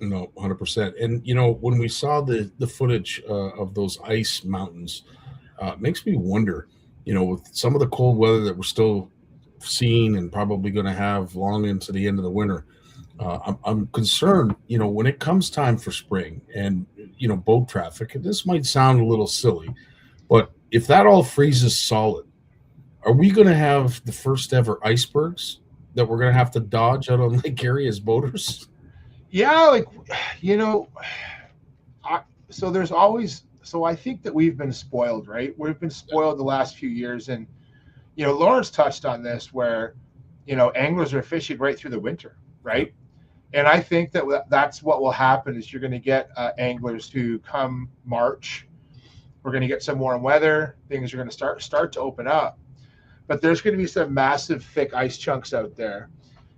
No, 100%. And when we saw the footage of those ice mountains, it makes me wonder, with some of the cold weather that we're still seeing and probably going to have long into the end of the winter. I'm concerned, when it comes time for spring and boat traffic. And this might sound a little silly, but if that all freezes solid, are we going to have the first ever icebergs that we're going to have to dodge out on Lake Erie as boaters? Yeah, so there's always. So I think that we've been spoiled, right? We've been spoiled the last few years, and Lawrence touched on this, where anglers are fishing right through the winter, right? And I think that that's what will happen is you're going to get anglers who come March, we're going to get some warm weather, things are going to start to open up, but there's going to be some massive thick ice chunks out there,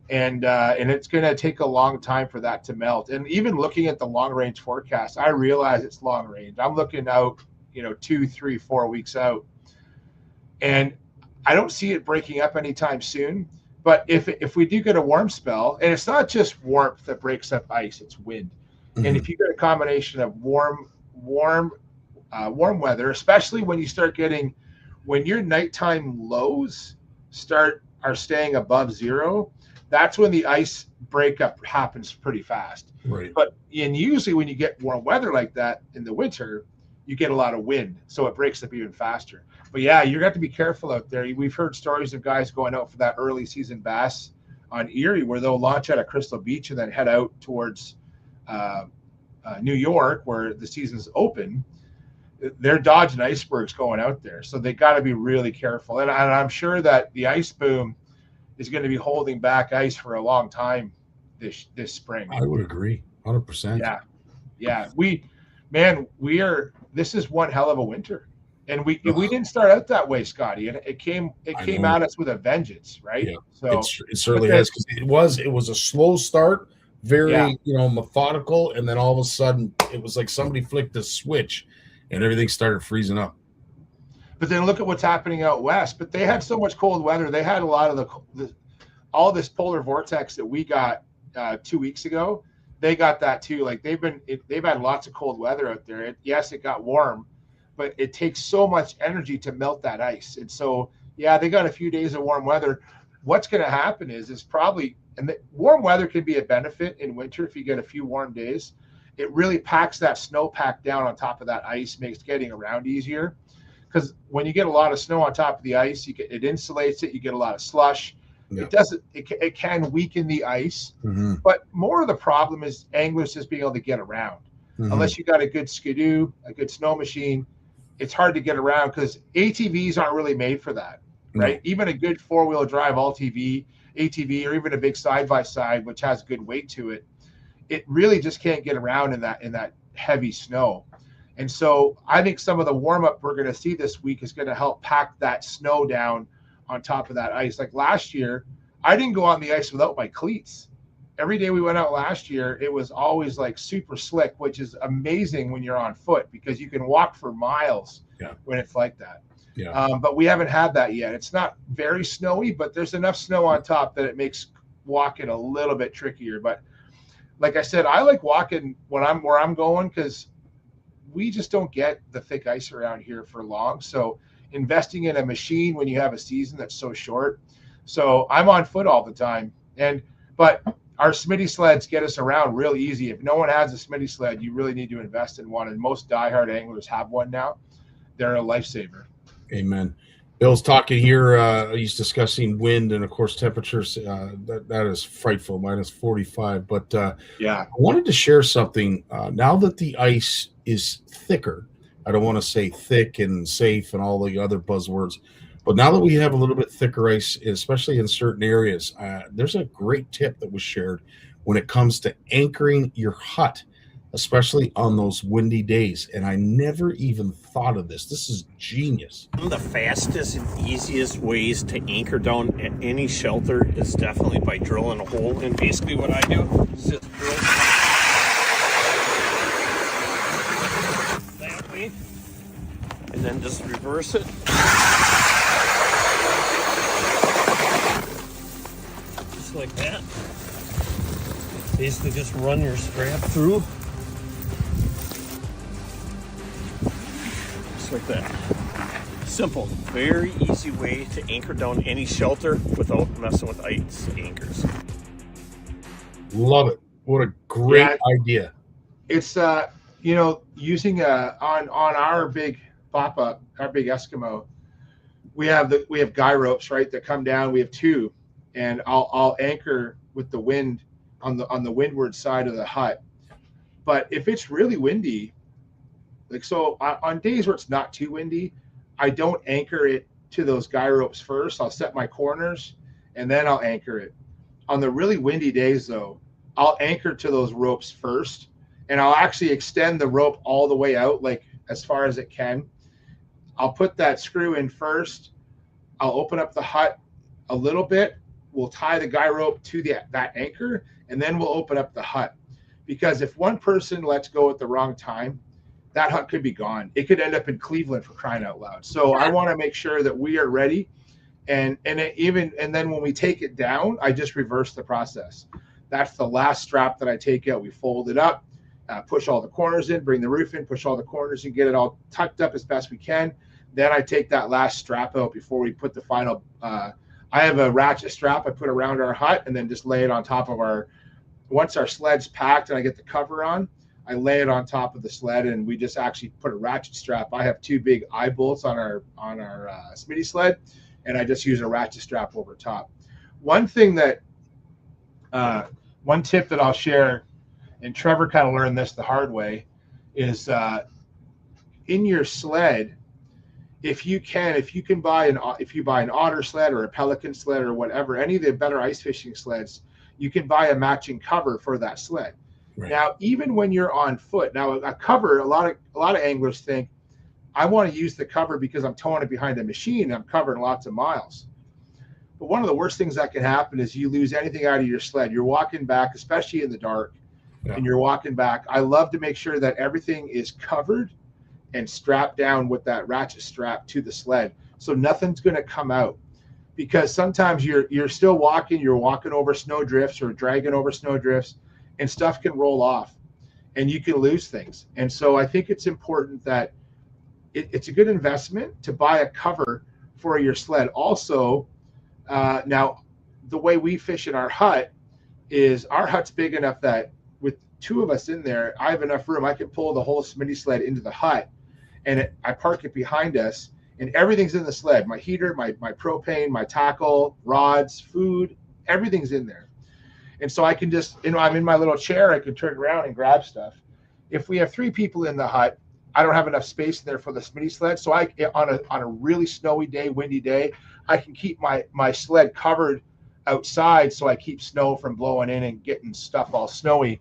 and it's going to take a long time for that to melt. And even looking at the long range forecast, I realize it's long range. I'm looking out, 2, 3, 4 weeks out, and I don't see it breaking up anytime soon. But if we do get a warm spell, and it's not just warmth that breaks up ice, it's wind. Mm-hmm. And if you get a combination of warm weather, especially when you start getting, when your nighttime lows are staying above zero, that's when the ice breakup happens pretty fast. Right. But usually when you get warm weather like that in the winter, you get a lot of wind, so it breaks up even faster. But yeah, you're going to have to be careful out there. We've heard stories of guys going out for that early season bass on Erie, where they'll launch out of Crystal Beach and then head out towards New York, where the season's open. They're dodging icebergs going out there, so they got to be really careful. And I'm sure that the ice boom is going to be holding back ice for a long time this spring. I would agree, 100%. Yeah. We are. This is one hell of a winter. And we didn't start out that way, Scotty. And it came at us with a vengeance, right? Yeah. So it certainly has, because it was a slow start, very methodical, and then all of a sudden it was like somebody flicked a switch and everything started freezing up. But then look at what's happening out west. But they had so much cold weather. They had a lot of all this polar vortex that we got 2 weeks ago. They got that too. Like they've had lots of cold weather out there. It got warm, but it takes so much energy to melt that ice. And so, they got a few days of warm weather. What's going to happen is probably, and the warm weather can be a benefit in winter if you get a few warm days. It really packs that snowpack down on top of that ice, makes getting around easier. Because when you get a lot of snow on top of the ice, it insulates it. You get a lot of slush. Yeah. It can weaken the ice, mm-hmm. But more of the problem is anglers just being able to get around. Mm-hmm. Unless you got a good skidoo, a good snow machine, it's hard to get around because ATVs aren't really made for that, right? Mm-hmm. Even a good 4-wheel drive ATV, or even a big side-by-side, which has good weight to it, it really just can't get around in that heavy snow. And so I think some of the warm-up we're going to see this week is going to help pack that snow down on top of that ice. Like last year, I didn't go on the ice without my cleats. Every day we went out last year, it was always like super slick, which is amazing when you're on foot because you can walk for miles when it's like that. Yeah. But we haven't had that yet. It's not very snowy, but there's enough snow on top that it makes walking a little bit trickier. But like I said, I like walking where I'm going because we just don't get the thick ice around here for long. So investing in a machine when you have a season that's so short. So I'm on foot all the time. But our Smitty sleds get us around real easy. If no one has a Smitty sled, you really need to invest in one. And most diehard anglers have one now. They're a lifesaver. Amen. Bill's talking here. He's discussing wind and, of course, temperatures. That is frightful, minus 45. But I wanted to share something. Now that the ice is thicker, I don't want to say thick and safe and all the other buzzwords, but now that we have a little bit thicker ice, especially in certain areas, there's a great tip that was shared when it comes to anchoring your hut, especially on those windy days. And I never even thought of this. This is genius. One of the fastest and easiest ways to anchor down at any shelter is definitely by drilling a hole. And basically what I do is just drill that way and then just reverse it. Just like that. Basically just run your strap through. Just like that. Simple, very easy way to anchor down any shelter without messing with ice anchors. Love it. What a great idea. It's using on our big pop-up, our big Eskimo, we have guy ropes, right, that come down. We have two, and I'll anchor with the wind on the windward side of the hut. But if it's really windy, like so on days where it's not too windy, I don't anchor it to those guy ropes first. I'll set my corners and then I'll anchor it. On the really windy days though, I'll anchor to those ropes first, and I'll actually extend the rope all the way out, like as far as it can. I'll put that screw in first. I'll open up the hut a little bit. We'll tie the guy rope to that anchor, and then we'll open up the hut. Because if one person lets go at the wrong time, that hut could be gone. It could end up in Cleveland, for crying out loud. So I want to make sure that we are ready. And then when we take it down, I just reverse the process. That's the last strap that I take out. We fold it up, push all the corners in, bring the roof in, push all the corners in, get it all tucked up as best we can. Then I take that last strap out before we put the final. I have a ratchet strap I put around our hut and then just lay it on top of once our sled's packed and I get the cover on, I lay it on top of the sled, and we just actually put a ratchet strap. I have two big eye bolts on our Smitty sled, and I just use a ratchet strap over top. One thing that, one tip that I'll share, and Trevor kind of learned this the hard way, is in your sled, if you buy an Otter sled or a Pelican sled or whatever, any of the better ice fishing sleds, you can buy a matching cover for that sled. Right. Now, even when you're on foot, now a cover, a lot of anglers think, I want to use the cover because I'm towing it behind a machine and I'm covering lots of miles. But one of the worst things that can happen is you lose anything out of your sled. You're walking back, especially in the dark, and you're walking back. I love to make sure that everything is covered and strapped down with that ratchet strap to the sled, so nothing's going to come out. Because sometimes you're still walking, you're walking over snow drifts or dragging over snow drifts, and stuff can roll off and you can lose things. And so I think it's important that it's a good investment to buy a cover for your sled. Also, now the way we fish in our hut is our hut's big enough that with two of us in there, I have enough room. I can pull the whole Smitty sled into the hut, and I park it behind us, and everything's in the sled. My heater, my propane, my tackle, rods, food, everything's in there. And so I can just, I'm in my little chair, I can turn around and grab stuff. If we have three people in the hut, I don't have enough space in there for the Smitty sled. So on a really snowy day, windy day, I can keep my sled covered outside, so I keep snow from blowing in and getting stuff all snowy.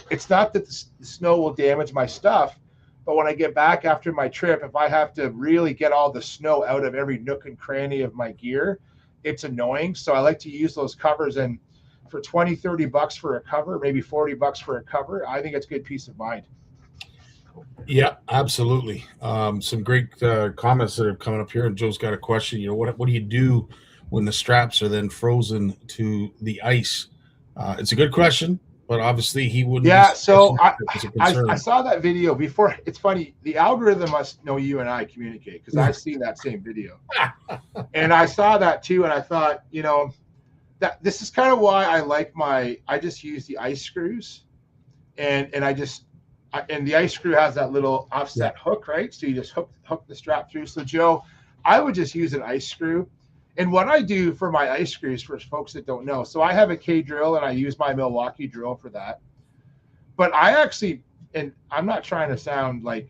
It's not that the snow will damage my stuff, but when I get back after my trip, if I have to really get all the snow out of every nook and cranny of my gear, it's annoying. So I like to use those covers, and for $20-$30 for a cover, maybe $40 for a cover, I think it's good peace of mind. Yeah, absolutely. Some great comments that are coming up here, and Joe's got a question. What do you do when the straps are then frozen to the ice? It's a good question, but obviously he wouldn't. Yeah, so I saw that video before. It's funny, the algorithm must know you and I communicate, because I've seen that same video. And I saw that too, and I thought, that this is kind of why I just use the ice screws, and the ice screw has that little offset hook, right? So you just hook the strap through. So Joe, I would just use an ice screw. And what I do for my ice screws, for folks that don't know, so I have a K drill and I use my Milwaukee drill for that. But I actually, and I'm not trying to sound like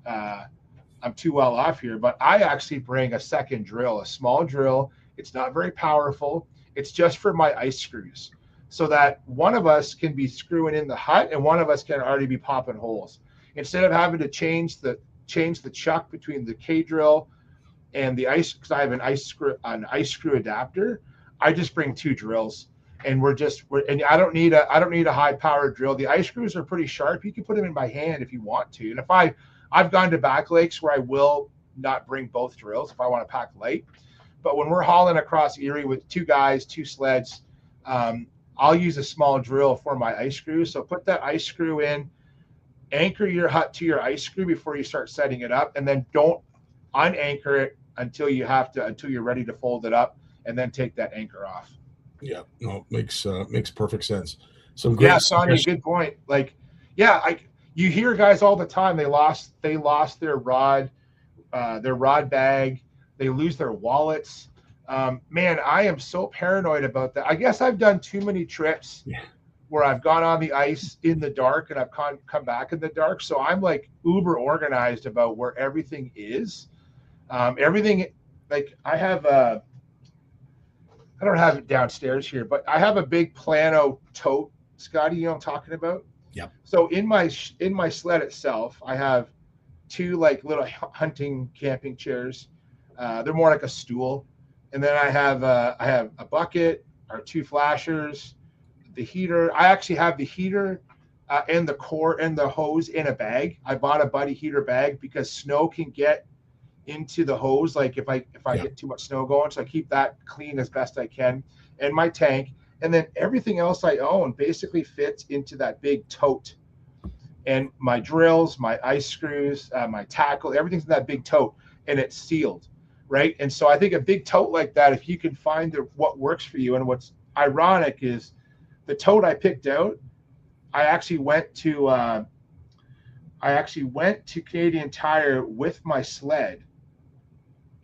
I'm too well off here, but I actually bring a second drill, a small drill. It's not very powerful. It's just for my ice screws, so that one of us can be screwing in the hut and one of us can already be popping holes. Instead of having to change the chuck between the K drill and the ice, because I have an ice screw adapter, I just bring two drills, and and I don't need a high powered drill. The ice screws are pretty sharp. You can put them in by hand if you want to. And if I've gone to back lakes where I will not bring both drills if I want to pack light. But when we're hauling across Erie with two guys, two sleds, I'll use a small drill for my ice screw. So put that ice screw in, anchor your hut to your ice screw before you start setting it up, and then don't unanchor it until you're ready to fold it up, and then take that anchor off. Yeah, no, makes perfect sense. Some great Sonny, good point. Like, you hear guys all the time, they lost their rod bag, they lose their wallets. Man, I am so paranoid about that. I guess I've done too many trips where I've gone on the ice in the dark and I've come back in the dark. So I'm like uber organized about where everything is. Everything, like I have I don't have it downstairs here, but I have a big Plano tote, Scotty, you know what I'm talking about? Yep. So in my sled itself, I have two like little hunting camping chairs. They're more like a stool. And then I have a bucket, our two flashers, the heater. I actually have the heater and the core and the hose in a bag. I bought a Buddy heater bag because snow can get into the hose, like if I get too much snow going, so I keep that clean as best I can, and my tank, and then everything else I own basically fits into that big tote, and my drills, my ice screws, my tackle, everything's in that big tote, and it's sealed, right? And so I think a big tote like that, if you can find what works for you, and what's ironic is the tote I picked out, I actually went to Canadian Tire with my sled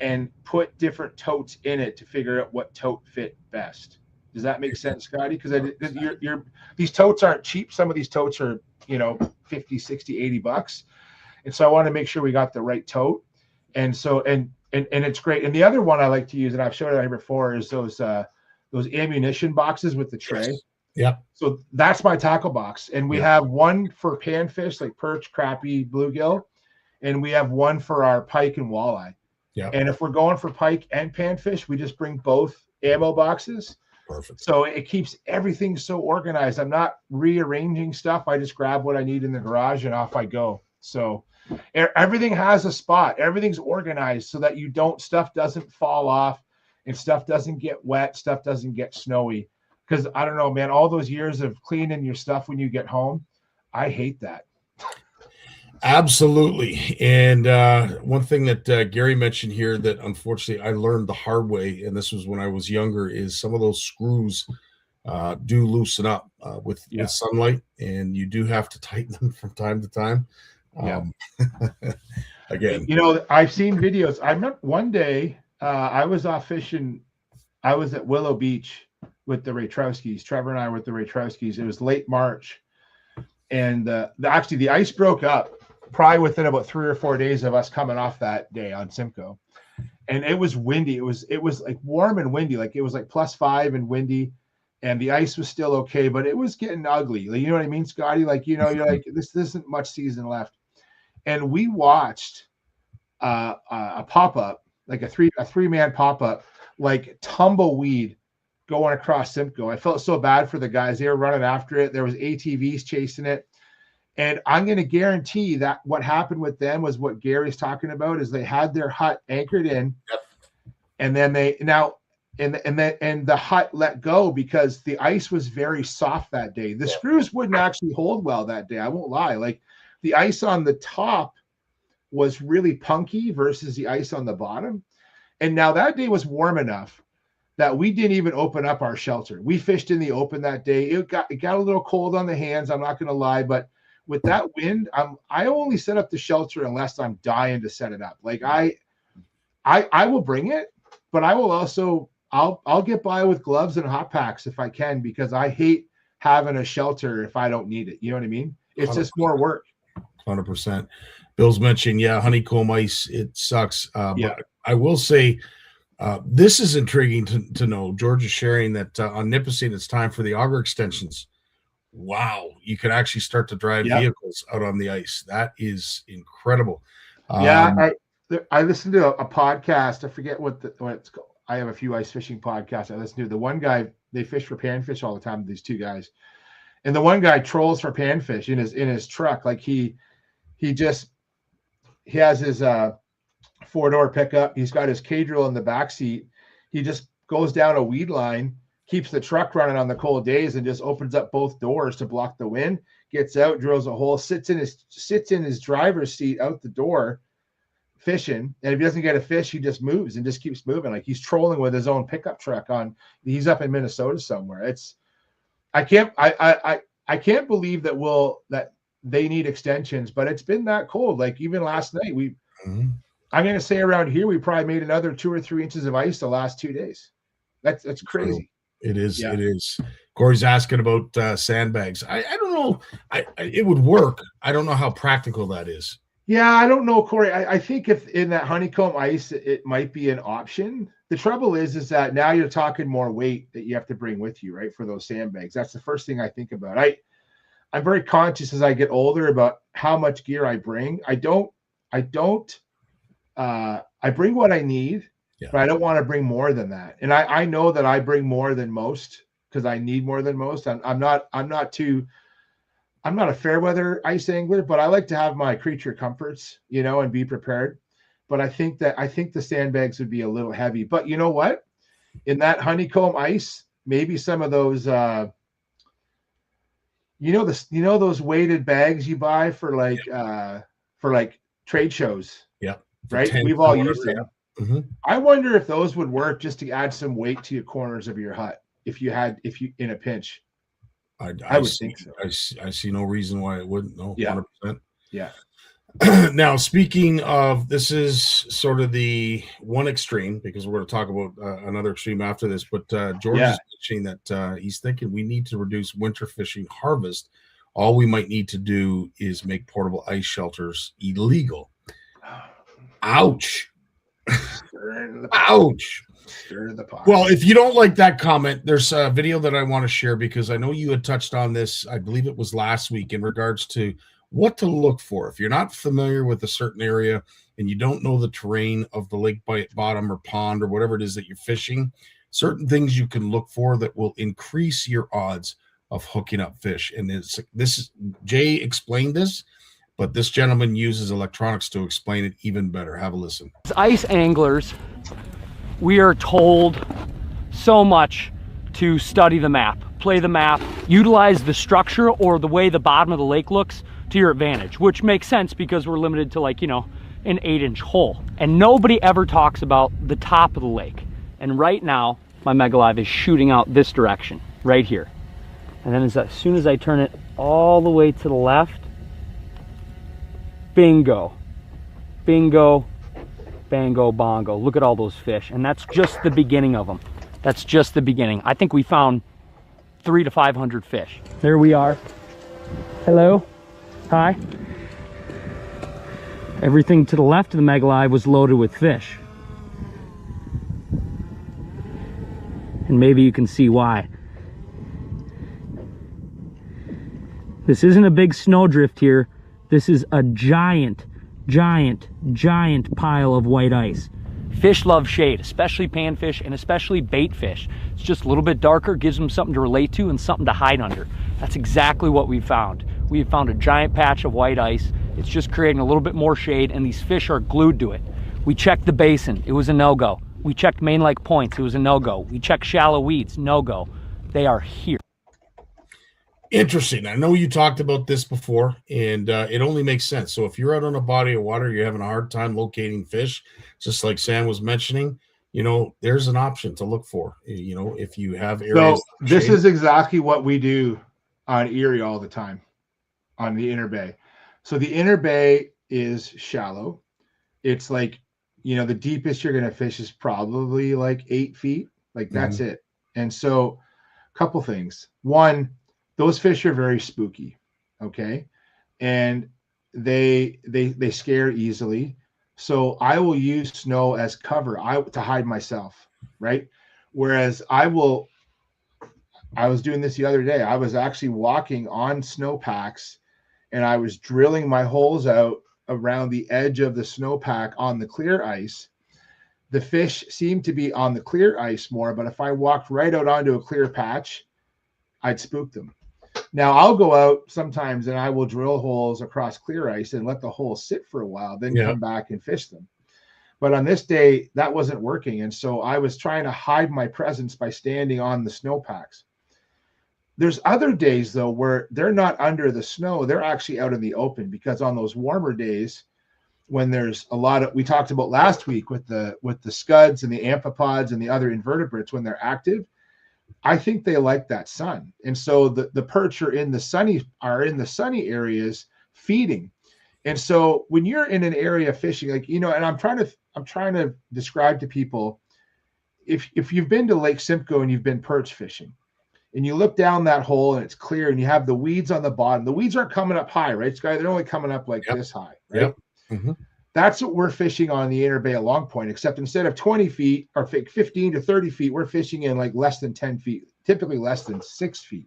and put different totes in it to figure out what tote fit best. Does that make sense, Scotty? Because these totes aren't cheap. Some of these totes are, $50, $60, $80. And so I want to make sure we got the right tote. And so, and it's great. And the other one I like to use, and I've showed it here before, is those ammunition boxes with the tray. Yes. Yeah. So that's my tackle box. And we have one for panfish, like perch, crappie, bluegill. And we have one for our pike and walleye. Yeah. And if we're going for pike and panfish, we just bring both ammo boxes. Perfect. So it keeps everything so organized. I'm not rearranging stuff. I just grab what I need in the garage and off I go. So everything has a spot. Everything's organized so that stuff doesn't fall off and stuff doesn't get wet, stuff doesn't get snowy. Because I don't know, man, all those years of cleaning your stuff when you get home, I hate that. Absolutely. And one thing that Gary mentioned here that unfortunately I learned the hard way, and this was when I was younger, is some of those screws do loosen up with sunlight, and you do have to tighten them from time to time. Again, I've seen videos. I remember one day I was off fishing. I was at Willow Beach with the Raytrowskis. Trevor and I were with the Raytrowskis. It was late March, and actually the ice broke up probably within about 3 or 4 days of us coming off that day on Simcoe. And it was windy. It was like warm and windy. Like it was like +5 and windy, and the ice was still okay, but it was getting ugly. Like, you know what I mean, Scotty? Like, you're like, this isn't much season left. And we watched a pop-up, like a three-man pop-up, like tumbleweed going across Simcoe. I felt so bad for the guys. They were running after it. There was ATVs chasing it. And I'm going to guarantee that what happened with them was what Gary's talking about, is they had their hut anchored in, and then the hut let go because the ice was very soft that day. The screws wouldn't actually hold well that day. I won't lie. Like the ice on the top was really punky versus the ice on the bottom. And now that day was warm enough that we didn't even open up our shelter. We fished in the open that day. It got a little cold on the hands. I'm not going to lie, but with that wind, I only set up the shelter unless I'm dying to set it up. Like I will bring it, but I will also, I'll get by with gloves and hot packs if I can, because I hate having a shelter if I don't need it. You know what I mean? It's 100%. Just more work. 100%. Bill's mentioned, honeycomb ice, it sucks. But I will say, this is intriguing to know. George is sharing that on Nipissing, it's time for the auger extensions. Wow, you can actually start to drive vehicles out on the ice. That is incredible. I listened to a podcast. I forget what it's called. I have a few ice fishing podcasts I listen to. The one guy, they fish for panfish all the time, these two guys. And the one guy trolls for panfish in his truck. Like he has his 4-door pickup. He's got his K drill in the back seat. He just goes down a weed line, keeps the truck running on the cold days and just opens up both doors to block the wind, gets out, drills a hole, sits in his driver's seat out the door fishing. And if he doesn't get a fish, he just moves and just keeps moving. Like he's trolling with his own pickup truck he's up in Minnesota somewhere. I can't believe that they need extensions, but it's been that cold. Like even last night, I'm going to say around here, we probably made another 2 or 3 inches of ice the last 2 days. That's crazy. It is. Yeah. It is. Corey's asking about sandbags. I don't know. It would work. I don't know how practical that is. Yeah, I don't know, Corey. I think if in that honeycomb ice, it might be an option. The trouble is that now you're talking more weight that you have to bring with you, right, for those sandbags. That's the first thing I think about. I'm very conscious as I get older about how much gear I bring. I bring what I need, but I don't want to bring more than that. And I know that I bring more than most because I need more than most. I'm not a fair weather ice angler, but I like to have my creature comforts, and be prepared. But I think the sandbags would be a little heavy. But you know what? In that honeycomb ice, maybe some of those, those weighted bags you buy for like trade shows. Yeah. Right. We've all used them. Mm-hmm. I wonder if those would work just to add some weight to your corners of your hut if you in a pinch. I would think so. I see no reason why it wouldn't. No, yeah. 100%. Yeah. Now, speaking of, this is sort of the one extreme because we're going to talk about another extreme after this. But George is mentioning that he's thinking we need to reduce winter fishing harvest. All we might need to do is make portable ice shelters illegal. Ouch. Ouch. Stir the pot. Well, if you don't like that comment, there's a video that I want to share because I know you had touched on this, I believe it was last week, in regards to what to look for. If you're not familiar with a certain area and you don't know the terrain of the lake bottom or pond or whatever it is that you're fishing, certain things you can look for that will increase your odds of hooking up fish. And Jay explained this, but this gentleman uses electronics to explain it even better. Have a listen. As ice anglers, we are told so much to study the map, play the map, utilize the structure or the way the bottom of the lake looks to your advantage, which makes sense because we're limited to an 8-inch hole. And nobody ever talks about the top of the lake. And right now, my Mega Live is shooting out this direction, right here. And then as soon as I turn it all the way to the left, bingo, bingo, bango, bongo. Look at all those fish. And that's just the beginning of them. That's just the beginning. I think we found 300 to 500 fish. There we are. Hello. Hi. Everything to the left of the Mega Live was loaded with fish. And maybe you can see why. This isn't a big snowdrift here. This is a giant pile of white ice. Fish love shade, especially panfish and especially bait fish. It's just a little bit darker, gives them something to relate to and something to hide under. That's exactly what we found. We have found a giant patch of white ice. It's just creating a little bit more shade and these fish are glued to it. We checked the basin, it was a no-go. We checked main lake points, it was a no-go. We checked shallow weeds, no-go. They are here. Interesting. I know you talked about this before, and it only makes sense. So if you're out on a body of water, you're having a hard time locating fish, just like Sam was mentioning, there's an option to look for, if you have areas. So this is exactly what we do on Erie all the time on the inner bay. So the inner bay is shallow. It's like, the deepest you're going to fish is probably like 8 feet. Like that's it. And so a couple things. One, those fish are very spooky, okay? And they scare easily. So I will use snow as cover to hide myself, right? Whereas I was doing this the other day. I was actually walking on snowpacks and I was drilling my holes out around the edge of the snowpack on the clear ice. The fish seemed to be on the clear ice more, but if I walked right out onto a clear patch, I'd spook them. Now I'll go out sometimes and I will drill holes across clear ice and let the hole sit for a while, then come back and fish them. But on this day, that wasn't working. And so I was trying to hide my presence by standing on the snowpacks. There's other days, though, where they're not under the snow. They're actually out in the open, because on those warmer days, when there's a lot of, we talked about last week with the scuds and the amphipods and the other invertebrates, when they're active, I think they like that sun. And so the perch are in the sunny areas feeding. And so when you're in an area fishing, like, you know, and I'm trying to describe to people, if you've been to Lake Simcoe and you've been perch fishing, and you look down that hole and it's clear and you have the weeds on the bottom, the weeds aren't coming up high, right, Sky? They're only coming up like this high, right? Yep. Mm-hmm. That's what we're fishing on the Inner Bay at Long Point, except instead of 20 feet or 15 to 30 feet, we're fishing in like less than 10 feet, typically less than 6 feet.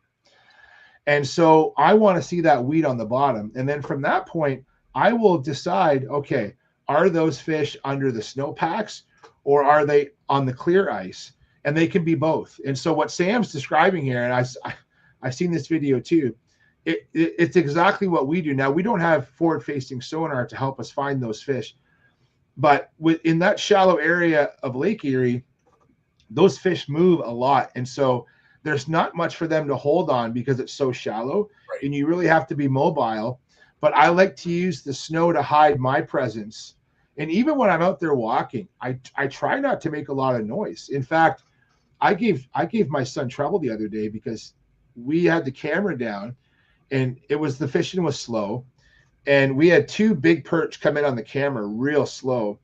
And so I want to see that weed on the bottom. And then from that point, I will decide, okay, are those fish under the snowpacks or are they on the clear ice? And they can be both. And so what Sam's describing here, and I've seen this video too, it's exactly what we do. Now, we don't have forward-facing sonar to help us find those fish, but in that shallow area of Lake Erie, those fish move a lot. And so there's not much for them to hold on because it's so shallow, right, and you really have to be mobile. But I like to use the snow to hide my presence. And even when I'm out there walking, I try not to make a lot of noise. In fact, I gave my son trouble the other day because we had the camera down and the fishing was slow. And we had two big perch come in on the camera real slow.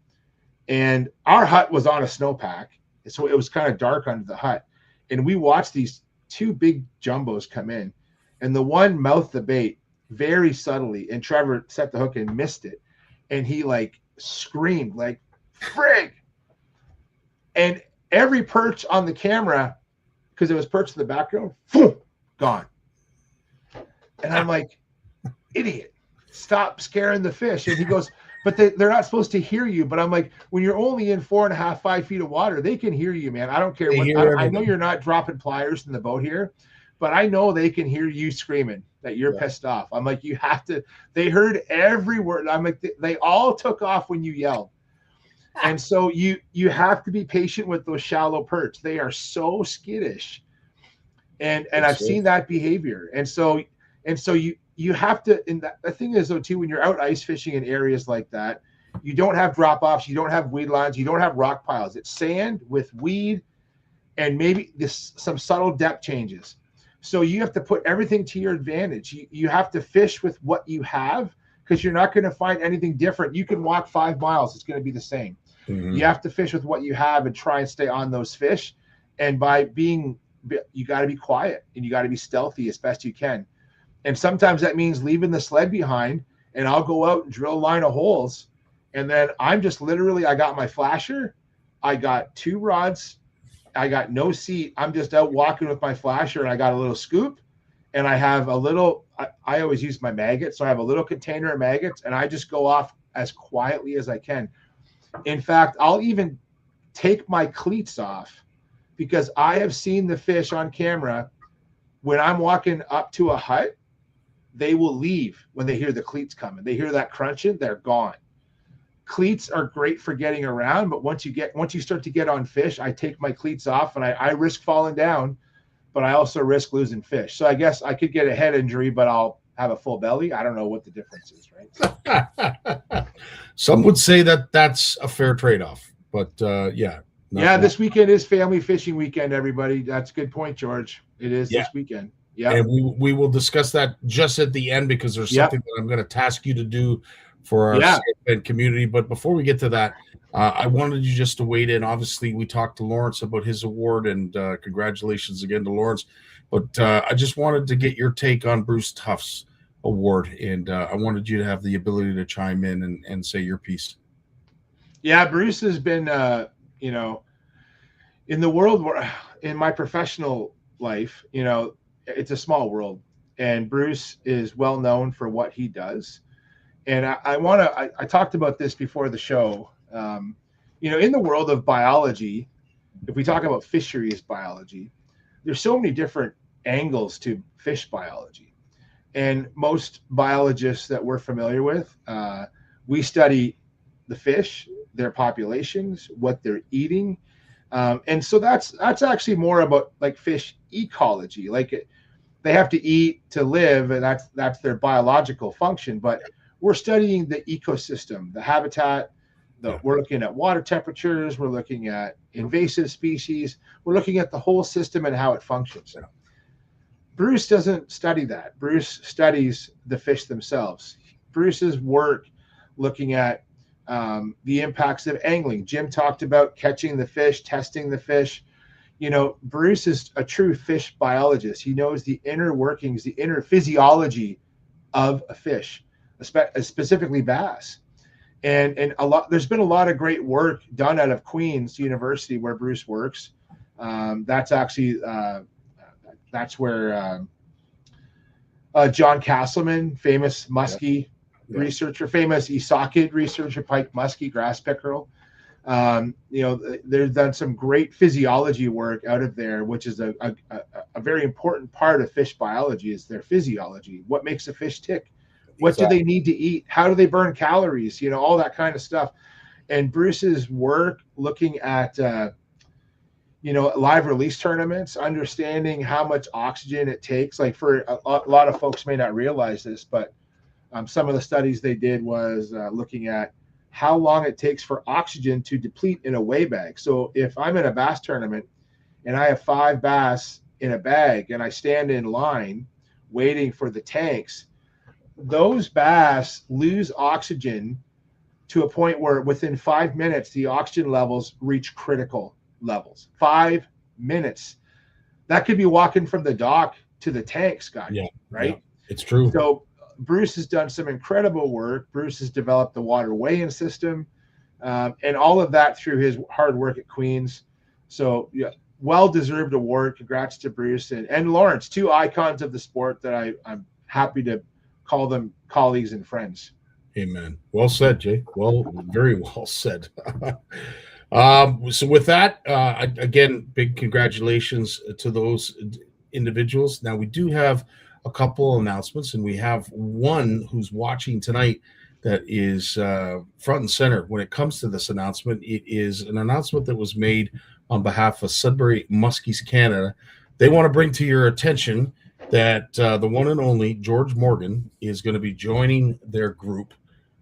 And our hut was on a snowpack. So it was kind of dark under the hut. And we watched these two big jumbos come in. And the one mouthed the bait very subtly. And Trevor set the hook and missed it. And he like screamed like, frig. And every perch on the camera, because it was perched in the background, gone. And I'm like, idiot, stop scaring the fish. And he goes, but they're not supposed to hear you. But I'm like, when you're only in 4.5, 5 feet of water, they can hear you, man. I don't care. I know you're not dropping pliers in the boat here, but I know they can hear you screaming that you're pissed off. I'm like, you have to, they heard every word. I'm like, they all took off when you yelled. And so you have to be patient with those shallow perch. They are so skittish. And I've seen that behavior. And so you have to, and the thing is though too, when you're out ice fishing in areas like that, you don't have drop offs, you don't have weed lines, you don't have rock piles. It's sand with weed and maybe some subtle depth changes. So you have to put everything to your advantage. You have to fish with what you have, because you're not going to find anything different. You can walk 5 miles, it's going to be the same. Mm-hmm. You have to fish with what you have and try and stay on those fish. And you got to be quiet and you got to be stealthy as best you can. And sometimes that means leaving the sled behind, and I'll go out and drill a line of holes. And then I'm just literally, I got my flasher, I got 2 rods, I got no seat. I'm just out walking with my flasher, and I got a little scoop, and I have a little, I always use my maggots. So I have a little container of maggots, and I just go off as quietly as I can. In fact, I'll even take my cleats off, because I have seen the fish on camera when I'm walking up to a hut, they will leave when they hear the cleats coming. They hear that crunching, they're gone. Cleats are great for getting around, but once you start to get on fish, I take my cleats off, and I risk falling down, but I also risk losing fish. So I guess I could get a head injury, but I'll have a full belly. I don't know what the difference is, right? Some would say that that's a fair trade-off, but yeah. This weekend is family fishing weekend, everybody. That's a good point, George. It is this weekend. Yeah. And we will discuss that just at the end, because there's something that I'm going to task you to do for our CFN community. But before we get to that, I wanted you just to wade in. Obviously, we talked to Lawrence about his award, and congratulations again to Lawrence. But I just wanted to get your take on Bruce Tuff's award, and I wanted you to have the ability to chime in and say your piece. Yeah, Bruce has been, in the world where, in my professional life, it's a small world, and Bruce is well known for what he does. And I talked about this before the show. In the world of biology, if we talk about fisheries biology, there's so many different angles to fish biology. And most biologists that we're familiar with, we study the fish, their populations, what they're eating. And so that's actually more about like fish ecology. Like they have to eat to live, and that's their biological function. But we're studying the ecosystem, the habitat. We're looking at water temperatures. We're looking at invasive species. We're looking at the whole system and how it functions. Bruce doesn't study that. Bruce studies the fish themselves. Bruce's work looking at the impacts of angling. Jim talked about catching the fish, testing the fish. You know, Bruce is a true fish biologist. He knows the inner workings, the inner physiology of a fish, specifically bass. And there's been a lot of great work done out of Queen's University where Bruce works. That's actually that's where John Castleman, famous muskie researcher, famous Esokid researcher, pike muskie, grass pickerel. You know, they've done some great physiology work out of there, which is a very important part of fish biology, is their physiology. What makes a fish tick? What do they need to eat? How do they burn calories? You know, all that kind of stuff. And Bruce's work looking at, you know, live release tournaments, understanding how much oxygen it takes. Like for a lot of folks may not realize this, but some of the studies they did was looking at how long it takes for oxygen to deplete in a weigh bag. So if I'm in a bass tournament and I have 5 bass in a bag and I stand in line waiting for the tanks, those bass lose oxygen to a point where within 5 minutes, the oxygen levels reach critical levels. 5 minutes. That could be walking from the dock to the tank, Scott. Yeah, right? Yeah, it's true. So Bruce has done some incredible work. Bruce has developed the water weigh-in system, and all of that through his hard work at Queen's. So yeah, well-deserved award. Congrats to Bruce and Lawrence, 2 icons of the sport that I'm happy to call them colleagues and friends. Amen. Well said, Jay. Well, very well said. So with that, again, big congratulations to those individuals. Now we do have a couple announcements, and we have one who's watching tonight that is front and center when it comes to this announcement. It is an announcement that was made on behalf of Sudbury Muskies Canada. They want to bring to your attention that the one and only George Morgan is going to be joining their group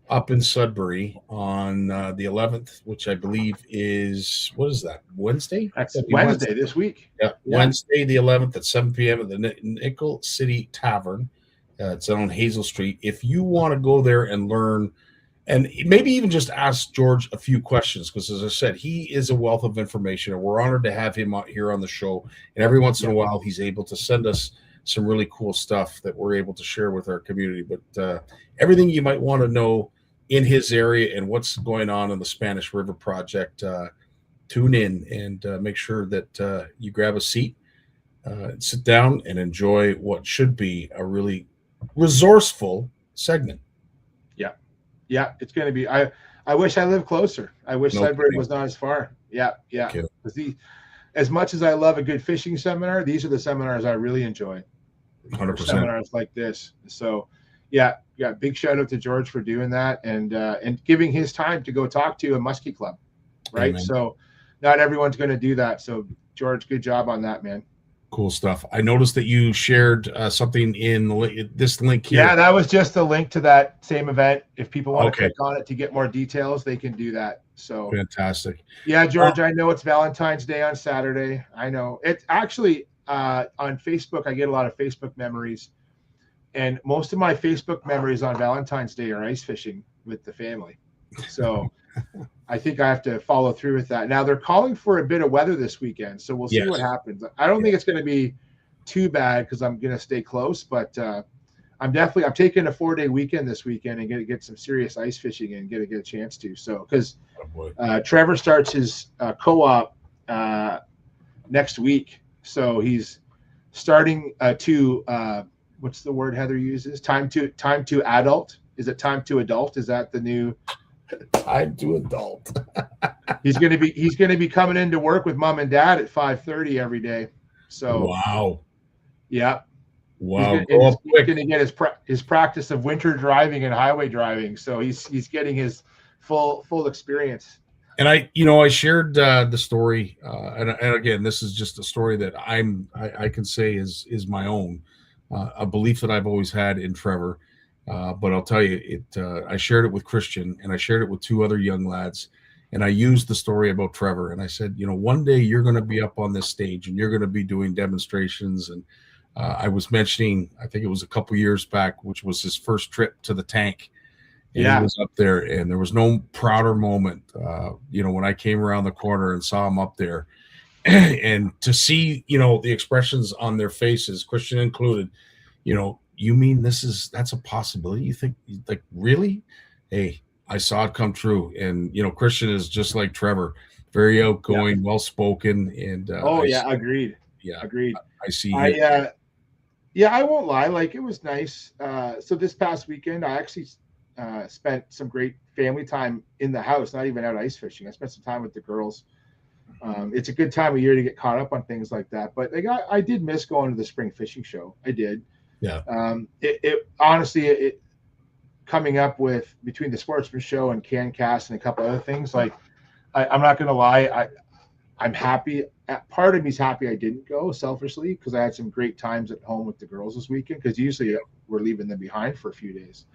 up in Sudbury on the 11th, which I believe is, what is that, Wednesday? That's Wednesday this week. Yeah, Wednesday the 11th at 7 p.m. at the Nickel City Tavern. It's on Hazel Street. If you want to go there and learn, and maybe even just ask George a few questions, because as I said, he is a wealth of information, and we're honored to have him out here on the show. And every once in a while, he's able to send us some really cool stuff that we're able to share with our community. But everything you might want to know in his area and what's going on in the Spanish River Project, tune in and make sure that you grab a seat, sit down, and enjoy what should be a really resourceful segment. Yeah, it's going to be. I wish I lived closer. I wish Sudbury was not as far. Yeah. As much as I love a good fishing seminar, these are the seminars I really enjoy. 100%. Seminars like this. So, yeah, big shout out to George for doing that and giving his time to go talk to a muskie club, right? Amen. So, not everyone's going to do that. So, George, good job on that, man. Cool stuff. I noticed that you shared something in this link here. Yeah, that was just a link to that same event. If people want to click on it to get more details, they can do that. So fantastic. Yeah, George, I know it's Valentine's Day on Saturday. I know. It's actually on Facebook. I get a lot of Facebook memories. And most of my Facebook memories on Valentine's Day are ice fishing with the family. So I think I have to follow through with that. Now they're calling for a bit of weather this weekend, so we'll see what happens. I don't think it's going to be too bad because I'm going to stay close, but I'm taking a 4-day weekend this weekend and going to get some serious ice fishing and get a chance to. So because Trevor starts his co-op next week, so he's starting to what's the word Heather uses? Time to adult. Is it time to adult? Is that the new? Time to adult. He's gonna be coming into work with mom and dad at 5:30 every day. So wow. He's gonna get his practice of winter driving and highway driving. So he's getting his full experience. And I shared the story, and again, this is just a story that I can say is my own, a belief that I've always had in Trevor. But I'll tell you, I shared it with Christian, and I shared it with two other young lads, and I used the story about Trevor, and I said, one day you're going to be up on this stage, and you're going to be doing demonstrations. And I was mentioning, I think it was a couple years back, which was his first trip to the tank. And he was up there, and there was no prouder moment, when I came around the corner and saw him up there, and to see, the expressions on their faces, Christian included, you mean that's a possibility? You think, like, really? Hey, I saw it come true. And, Christian is just like Trevor, very outgoing, well-spoken. And agreed. Yeah, agreed. I see. I won't lie. Like, it was nice. So this past weekend, I actually spent some great family time in the house, not even out ice fishing. I spent some time with the girls. It's a good time of year to get caught up on things like that. But I did miss going to the spring fishing show. I did. Yeah. It honestly, coming up with between the Sportsman Show and CanCast and a couple other things, like I'm not going to lie, I'm happy. Part of me's happy I didn't go selfishly, because I had some great times at home with the girls this weekend, because usually we're leaving them behind for a few days.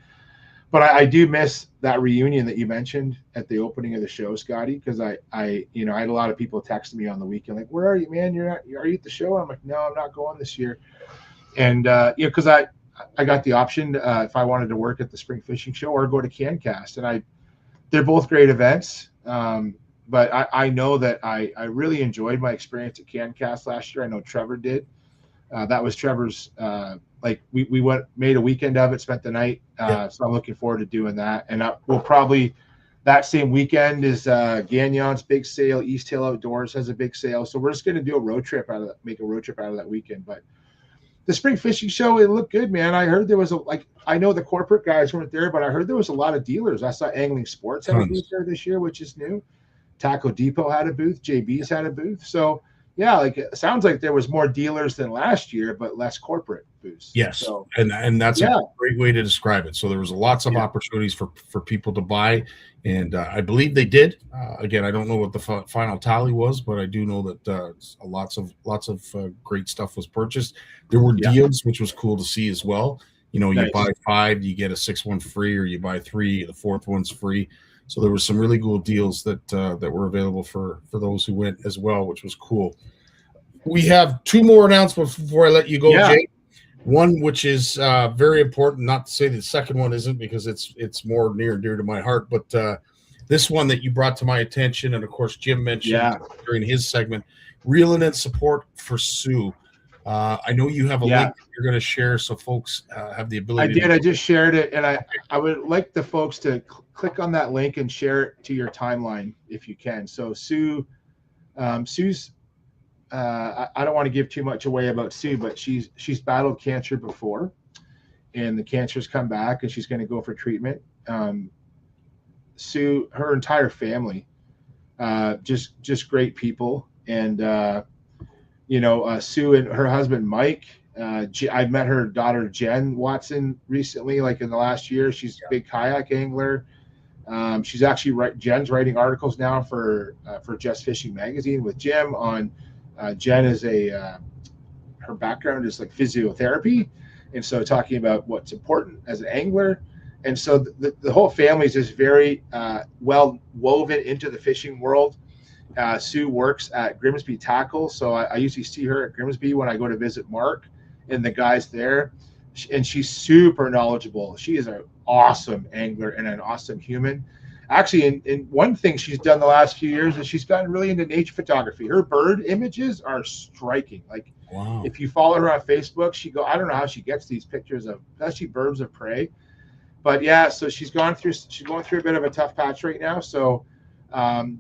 But I do miss that reunion that you mentioned at the opening of the show, Scotty, because I had a lot of people texting me on the weekend, like, where are you, man? Are you at the show? I'm like, no, I'm not going this year. And because I got the option if I wanted to work at the spring fishing show or go to CanCast, and they're both great events. But I know that I really enjoyed my experience at CanCast last year. I know Trevor did. That was Trevor's. We made a weekend of it, spent the night. So I'm looking forward to doing that. And we'll probably, that same weekend is Gagnon's big sale. East Hill Outdoors has a big sale. So we're just going to do make a road trip out of that weekend. But the spring fishing show, it looked good, man. I heard there was I know the corporate guys weren't there, but I heard there was a lot of dealers. I saw Angling Sports had a booth there this year, which is new. Taco Depot had a booth. JB's had a booth. So yeah, it sounds like there was more dealers than last year, but less corporate booths. Yes, so, and that's a great way to describe it. So there was lots of opportunities for people to buy, and I believe they did. Again, I don't know what the final tally was, but I do know that lots of great stuff was purchased. There were deals, which was cool to see as well. You buy 5, you get a 6th one free, or you buy 3, the 4th one's free. So there were some really cool deals that were available for those who went as well, which was cool. We have 2 more announcements before I let you go, Jay. One, which is very important, not to say the second one isn't, because it's more near and dear to my heart, but this one that you brought to my attention, and of course Jim mentioned during his segment, Reeling in Support for Sue. I know you have a link that you're going to share, so folks have the ability. I just shared it, and I would like the folks to click on that link and share it to your timeline if you can. So Sue's, I don't want to give too much away about Sue, but she's battled cancer before, and the cancer's come back, and she's going to go for treatment. Sue, her entire family, just great people, and Sue and her husband Mike. I met her daughter Jen Watson recently, like in the last year. She's a big kayak angler. She's actually Jen's writing articles now for Just Fishing magazine with Jim on. Jen is her background is like physiotherapy, and so talking about what's important as an angler. And so the whole family is just very well woven into the fishing world. Sue works at Grimsby Tackle, so I usually see her at Grimsby when I go to visit Mark and the guys there. And she's super knowledgeable. She is an awesome angler and an awesome human. Actually, in one thing she's done the last few years is she's gotten really into nature photography. Her bird images are striking. Like, wow. If you follow her on Facebook, I don't know how she gets these pictures of especially birds of prey. But yeah, so she's going through a bit of a tough patch right now. So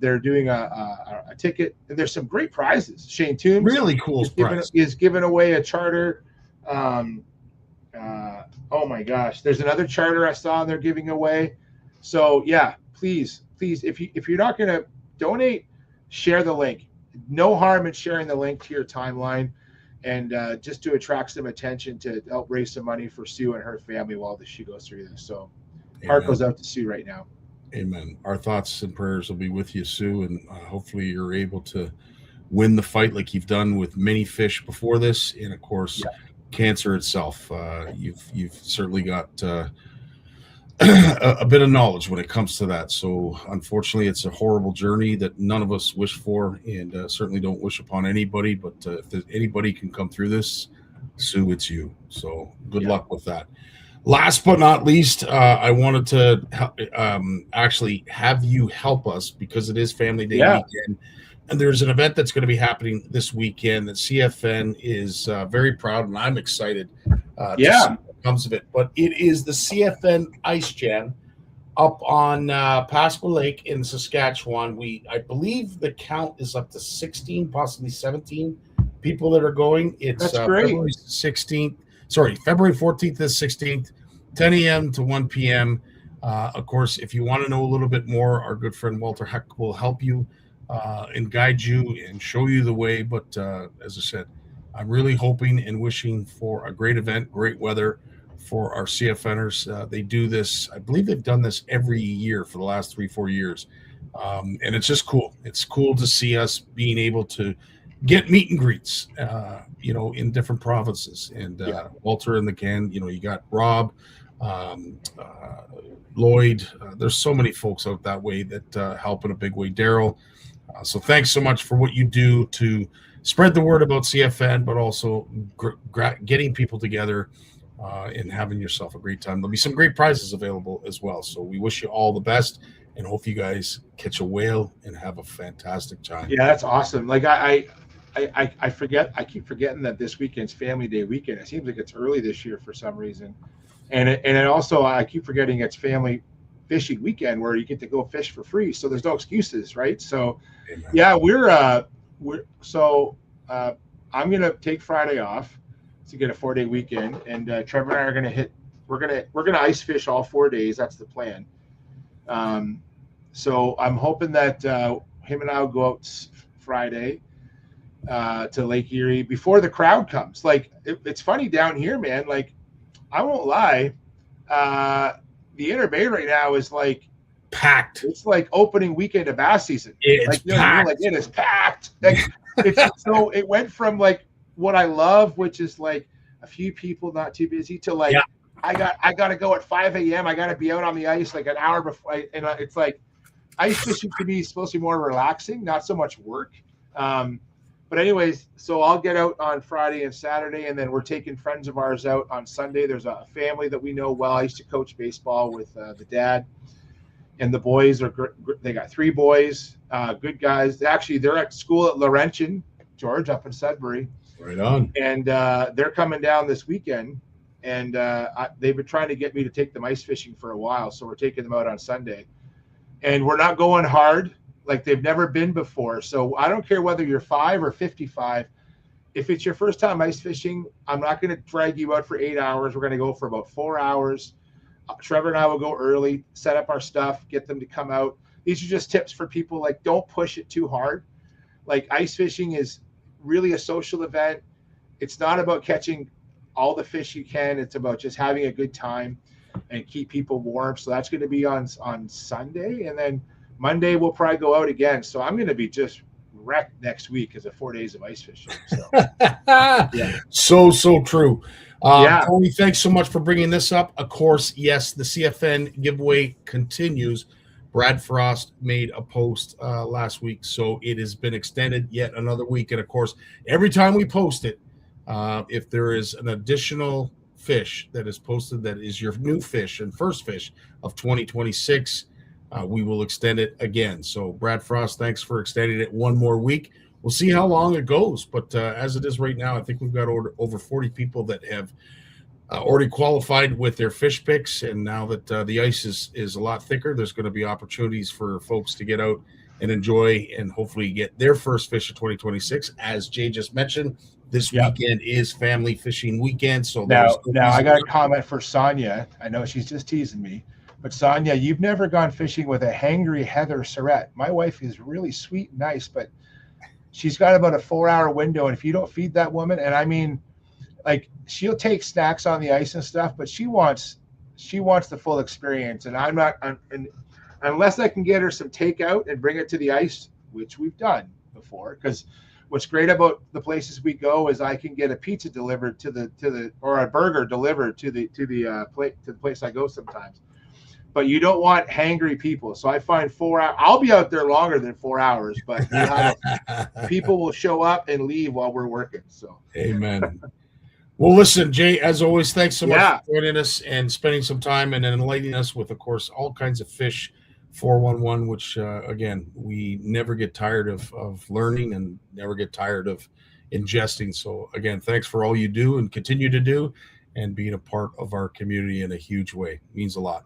they're doing a ticket, and there's some great prizes. Shane Toombs really cool is giving away a charter. Oh my gosh, there's another charter I saw they're giving away. So yeah, please, if you're not going to donate, share the link. No harm in sharing the link to your timeline, and just to attract some attention to help raise some money for Sue and her family while she goes through this. So heart goes out to Sue right now. Amen. Our thoughts and prayers will be with you, Sue, and hopefully you're able to win the fight like you've done with many fish before this, and of course, cancer itself. You've certainly got a bit of knowledge when it comes to that. So, unfortunately, it's a horrible journey that none of us wish for, and certainly don't wish upon anybody. But if anybody can come through this, Sue, it's you. So, good luck with that. Last but not least, I wanted to actually have you help us because it is Family Day weekend. And there's an event that's going to be happening this weekend that CFN is very proud, and I'm excited to see what comes of it. But it is the CFN Ice Jam up on Pasqua Lake in Saskatchewan. I believe the count is up to 16, possibly 17 people that are going. It's February 16th. Sorry, February 14th to 16th, 10 a.m. to 1 p.m. Of course, if you want to know a little bit more, our good friend Walter Heck will help you and guide you and show you the way. But as I said, I'm really hoping and wishing for a great event, great weather for our CFNers. They do this. I believe they've done this every year for the last 3-4 years. And it's just cool. It's cool to see us being able to get meet and greets, in different provinces. And Walter and the gang, you got Rob, Lloyd. There's so many folks out that way that help in a big way. Daryl. So thanks so much for what you do to spread the word about CFN, but also getting people together and having yourself a great time. There'll be some great prizes available as well. So we wish you all the best and hope you guys catch a whale and have a fantastic time. Yeah, that's awesome. Like I keep forgetting that this weekend's Family Day weekend. It seems like it's early this year for some reason. And also I keep forgetting it's Family Fishing Weekend where you get to go fish for free. So there's no excuses, right? So I'm going to take Friday off to get a 4-day weekend. And Trevor and I are going to we're going to ice fish all 4 days. That's the plan. So I'm hoping that him and I will go out Friday to Lake Erie before the crowd comes. Like it's funny down here, man. Like I won't lie. The Inner Bay right now is like packed. It's like opening weekend of bass season. It's packed. Like it is packed. Like, so it went from like what I love, which is like a few people not too busy, to like I got to go at 5 a.m. I got to be out on the ice like an hour before. And it's like ice fishing to me is supposed to be more relaxing, not so much work. But anyways, so I'll get out on Friday and Saturday, and then we're taking friends of ours out on Sunday. There's a family that we know well. I used to coach baseball with the dad, and the boys they got 3 boys, good guys. Actually, they're at school at Laurentian, George, up in Sudbury. Right on. And they're coming down this weekend, and they've been trying to get me to take them ice fishing for a while. So we're taking them out on Sunday, and we're not going hard like they've never been before. So I don't care whether you're 5 or 55. If it's your first time ice fishing, I'm not going to drag you out for 8 hours. We're going to go for about 4 hours. Trevor and I will go early, set up our stuff, get them to come out. These are just tips for people. Like, don't push it too hard. Like, ice fishing is really a social event. It's not about catching all the fish you can. It's about just having a good time and keep people warm. So that's going to be on Sunday. And then Monday, we'll probably go out again. So I'm going to be just wrecked next week because of 4 days of ice fishing. So, so true. Tony, thanks so much for bringing this up. Of course, yes, the CFN giveaway continues. Brad Frost made a post last week, so it has been extended yet another week. And of course, every time we post it, if there is an additional fish that is posted that is your new fish and first fish of 2026, we will extend it again. So Brad Frost, thanks for extending it one more week. We'll see how long it goes. But as it is right now, I think we've got over 40 people that have already qualified with their fish picks. And now that the ice is a lot thicker, there's going to be opportunities for folks to get out and enjoy and hopefully get their first fish of 2026. As Jay just mentioned, this weekend is family fishing weekend. So now I got a comment for Sonia. I know she's just teasing me. But Sonia, you've never gone fishing with a hangry Heather Surrett. My wife is really sweet and nice, but she's got about a 4-hour window. And if you don't feed that woman, and I mean, like, she'll take snacks on the ice and stuff, but she wants the full experience. And I'm unless I can get her some takeout and bring it to the ice, which we've done before. Because what's great about the places we go is I can get a pizza delivered or a burger delivered to the place I go sometimes. But you don't want hangry people. So I find 4 hours. I'll be out there longer than 4 hours, but people will show up and leave while we're working. So amen. Well, listen, Jay, as always, thanks so much for joining us and spending some time and enlightening us with, of course, all kinds of fish 411, which, again, we never get tired of learning and never get tired of ingesting. So, again, thanks for all you do and continue to do and being a part of our community in a huge way. It means a lot.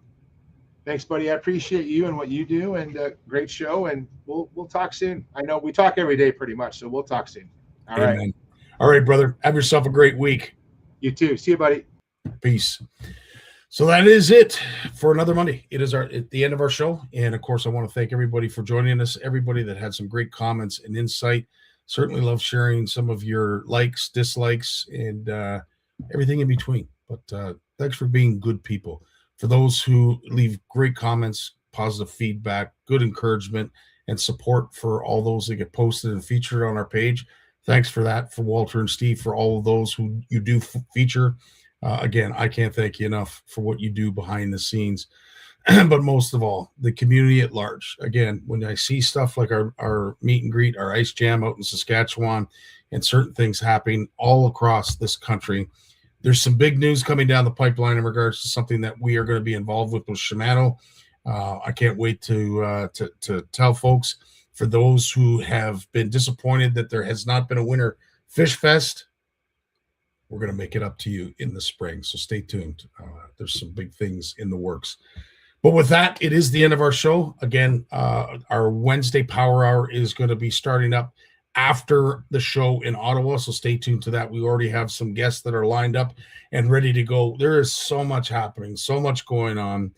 Thanks, buddy. I appreciate you and what you do, and great show. And we'll talk soon. I know we talk every day pretty much, so we'll talk soon. All Amen. right. All right, brother. Have yourself a great week. You too. See you, buddy. Peace. So that is it for another Monday. It is at the end of our show. And of course, I want to thank everybody for joining us, everybody that had some great comments and insight. Certainly love sharing some of your likes, dislikes, and everything in between. But thanks for being good people. For those who leave great comments, positive feedback, good encouragement, and support for all those that get posted and featured on our page. Thanks for that, for Walter and Steve, for all of those who you do feature. Again, I can't thank you enough for what you do behind the scenes. But most of all, the community at large. Again, when I see stuff like our meet and greet, our ice jam out in Saskatchewan, and certain things happening all across this country, there's some big news coming down the pipeline in regards to something that we are going to be involved with Shimano. I can't wait to tell folks, for those who have been disappointed that there has not been a Winter Fish Fest, we're going to make it up to you in the spring. So stay tuned. There's some big things in the works. But with that, it is the end of our show. Again, our Wednesday Power Hour is going to be starting up after the show in Ottawa. So stay tuned to that. We already have some guests that are lined up and ready to go. There is so much happening, so much going on.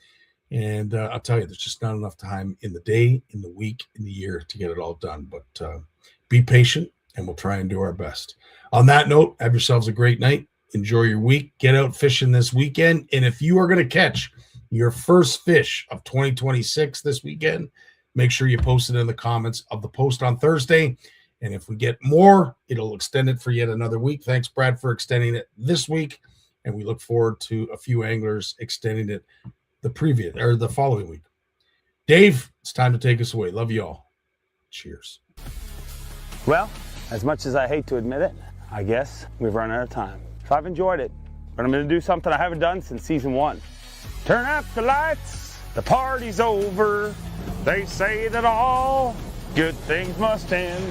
And I'll tell you, there's just not enough time in the day, in the week, in the year to get it all done. But be patient, and we'll try and do our best. On that note, have yourselves a great night. Enjoy your week. Get out fishing this weekend. And if you are going to catch your first fish of 2026 this weekend, make sure you post it in the comments of the post on Thursday. And if we get more, it'll extend it for yet another week. Thanks, Brad, for extending it this week. And we look forward to a few anglers extending it the following week. Dave, it's time to take us away. Love you all. Cheers. Well, as much as I hate to admit it, I guess we've run out of time. So I've enjoyed it, but I'm going to do something I haven't done since season 1. Turn out the lights, the party's over. They say that all good things must end.